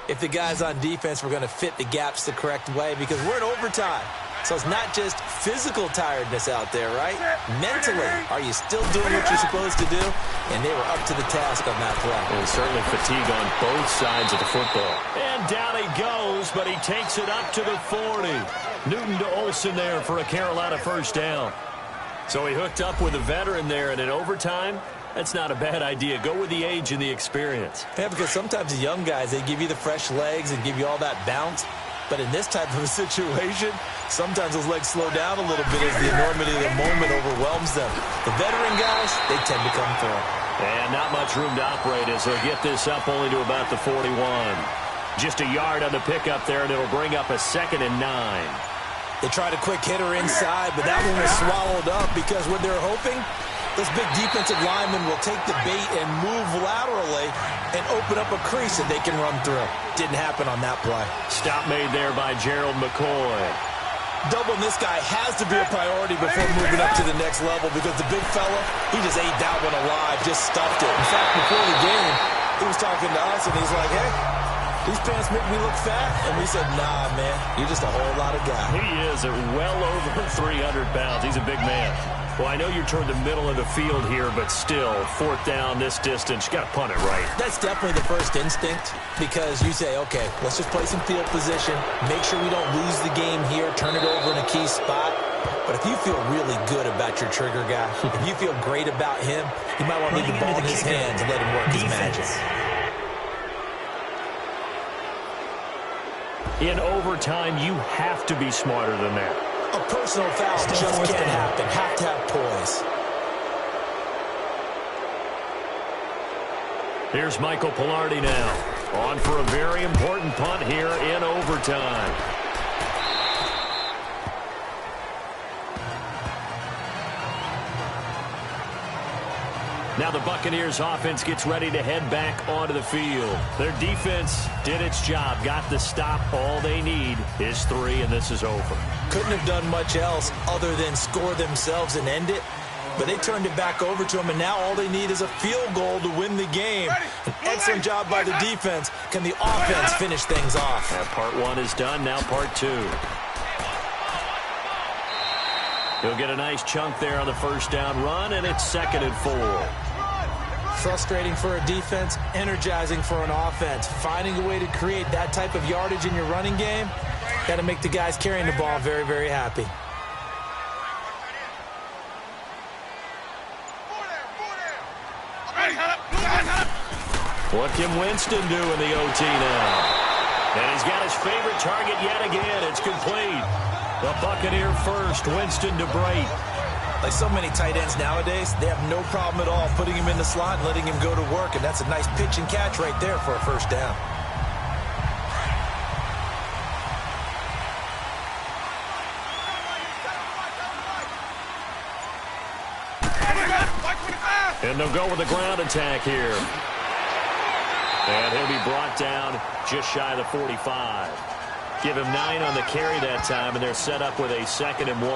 if the guys on defense were going to fit the gaps the correct way because we're in overtime. So it's not just physical tiredness out there, right? Mentally, are you still doing what you're supposed to do? And they were up to the task on that play. And certainly fatigue on both sides of the football. And down he goes, but he takes it up to the 40. Newton to Olsen there for a Carolina first down. So he hooked up with a veteran there, and in overtime, that's not a bad idea. Go with the age and the experience. Yeah, because sometimes the young guys, they give you the fresh legs and give you all that bounce. But in this type of a situation, sometimes those legs slow down a little bit as the enormity of the moment overwhelms them. The veteran guys, they tend to come through. And not much room to operate as they'll get this up only to about the 41. Just a yard on the pickup there, and it'll bring up a 2nd and 9. They tried a quick hitter inside, but that one was swallowed up because what they're hoping, those big defensive linemen will take the bait and move laterally and open up a crease that they can run through. Didn't happen on that play. Stop made there by Gerald McCoy. Doubling this guy has to be a priority before moving up to the next level because the big fella, he just ate that one alive, just stuffed it. In fact, before the game, he was talking to us, and he's like, hey, these pants make me look fat. And we said, nah, man, you're just a whole lot of guy. He is at well over 300 pounds. He's a big man. Well, I know you're toward the middle of the field here, but still, 4th down this distance, you got to punt it right. That's definitely the first instinct because you say, okay, let's just play some field position, make sure we don't lose the game here, turn it over in a key spot. But if you feel really good about your trigger guy, if you feel great about him, you might want to leave the ball in his hands and let him work his magic. In overtime, you have to be smarter than that. A personal foul just can't happen. Have to have poise. Here's Michael Pilardi now. On for a very important punt here in overtime. Now the Buccaneers offense gets ready to head back onto the field. Their defense did its job, got the stop. All they need is 3, and this is over. Couldn't have done much else other than score themselves and end it. But they turned it back over to them, and now all they need is a field goal to win the game. An excellent job by the defense. Can the offense finish things off? Now part 1 is done, now part 2. He'll get a nice chunk there on the first down run, and it's 2nd and 4. Frustrating for a defense, energizing for an offense. Finding a way to create that type of yardage in your running game, got to make the guys carrying the ball very, very happy. What can Winston do in the OT now? And he's got his favorite target yet again. It's complete. The Buccaneer first, Winston to Brait. Like so many tight ends nowadays, they have no problem at all putting him in the slot and letting him go to work, and that's a nice pitch and catch right there for a first down. And they'll go with the ground attack here. And he'll be brought down just shy of the 45. Give him 9 on the carry that time, and they're set up with a 2nd and 1.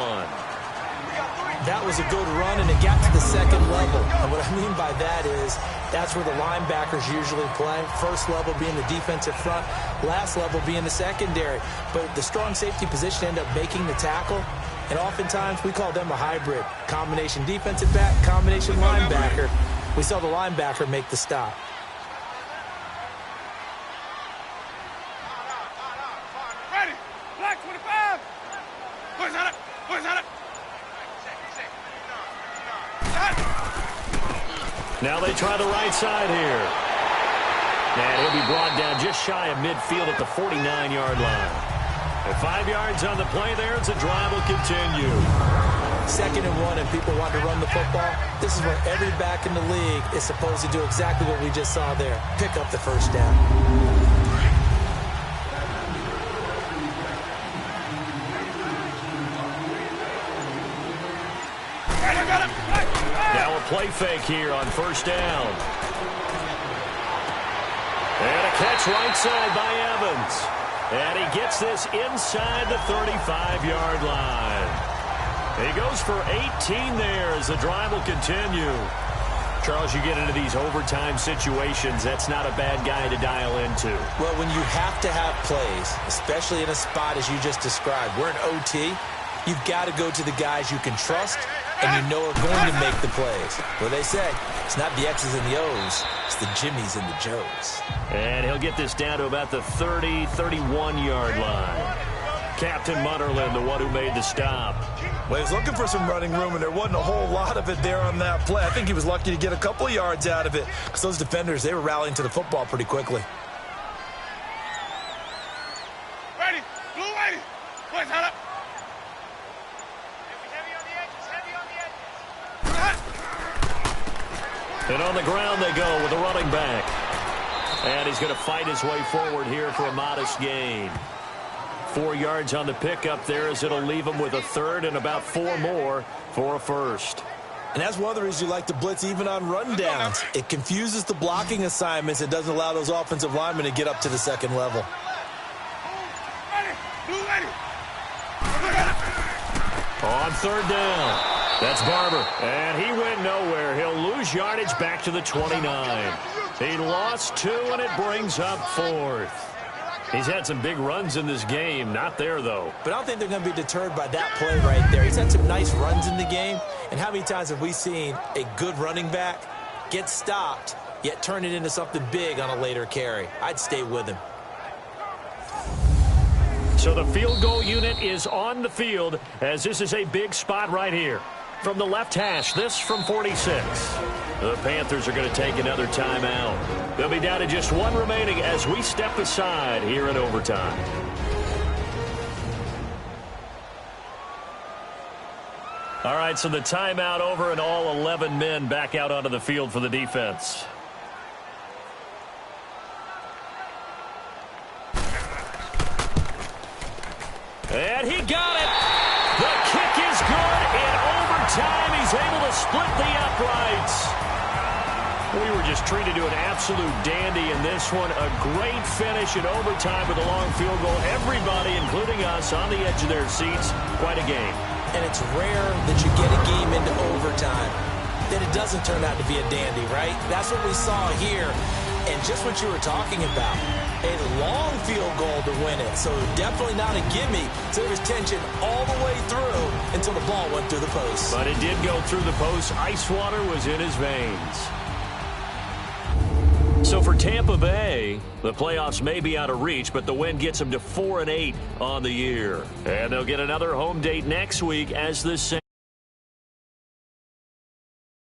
That was a good run, and it got to the second level. And what I mean by that is that's where the linebackers usually play. First level being the defensive front, last level being the secondary. But the strong safety position ended up making the tackle, And oftentimes, we call them a hybrid. Combination defensive back, combination linebacker. We saw the linebacker make the stop. Ready. Black 25. Boys on it. Boys on it. Now they try the right side here. And he'll be brought down just shy of midfield at the 49-yard line. And 5 yards on the play there as the drive will continue. 2nd and 1 and people want to run the football. This is where every back in the league is supposed to do exactly what we just saw there. Pick up the first down. Now a play fake here on first down. And a catch right side by Evans. And he gets this inside the 35-yard line. He goes for 18 there as the drive will continue. Charles, you get into these overtime situations, that's not a bad guy to dial into. Well, when you have to have plays, especially in a spot as you just described, we're in OT, you've got to go to the guys you can trust and you know are going to make the plays. Well, they say it's not the X's and the O's, it's the Jimmies and the Joes. And he'll get this down to about the 30, 31-yard line. Captain Munnerlyn, the one who made the stop. Well, he was looking for some running room, and there wasn't a whole lot of it there on that play. I think he was lucky to get a couple of yards out of it because those defenders, they were rallying to the football pretty quickly. Ready. Blue ready. Boys on it. Heavy on the edges. And on the ground they go with the running back. And he's going to fight his way forward here for a modest gain. 4 yards on the pickup there as it'll leave him with a third and about 4 more for a first. And that's one of the reasons you like to blitz even on rundowns. It confuses the blocking assignments. It doesn't allow those offensive linemen to get up to the second level. Ready. Blue ready. On third down, that's Barber. And he went nowhere. He'll lose yardage back to the 29. He lost 2, and it brings up 4th. He's had some big runs in this game. Not there, though. But I don't think they're going to be deterred by that play right there. He's had some nice runs in the game. And how many times have we seen a good running back get stopped, yet turn it into something big on a later carry? I'd stay with him. So the field goal unit is on the field as this is a big spot right here. From the left hash, this from 46. The Panthers are going to take another timeout. They'll be down to just 1 remaining as we step aside here in overtime. All right, so the timeout over and all 11 men back out onto the field for the defense. And he got it. The kick is good. In overtime, he's able to split the uprights. We were just treated to an absolute dandy in this one. A great finish in overtime with a long field goal. Everybody, including us, on the edge of their seats. Quite a game. And it's rare that you get a game into overtime that it doesn't turn out to be a dandy, right? That's what we saw here. And just what you were talking about, a long field goal to win it. So definitely not a gimme. So there was tension all the way through until the ball went through the post. But it did go through the post. Ice water was in his veins. So for Tampa Bay, the playoffs may be out of reach, but the win gets them to 4-8 on the year. And they'll get another home date next week as the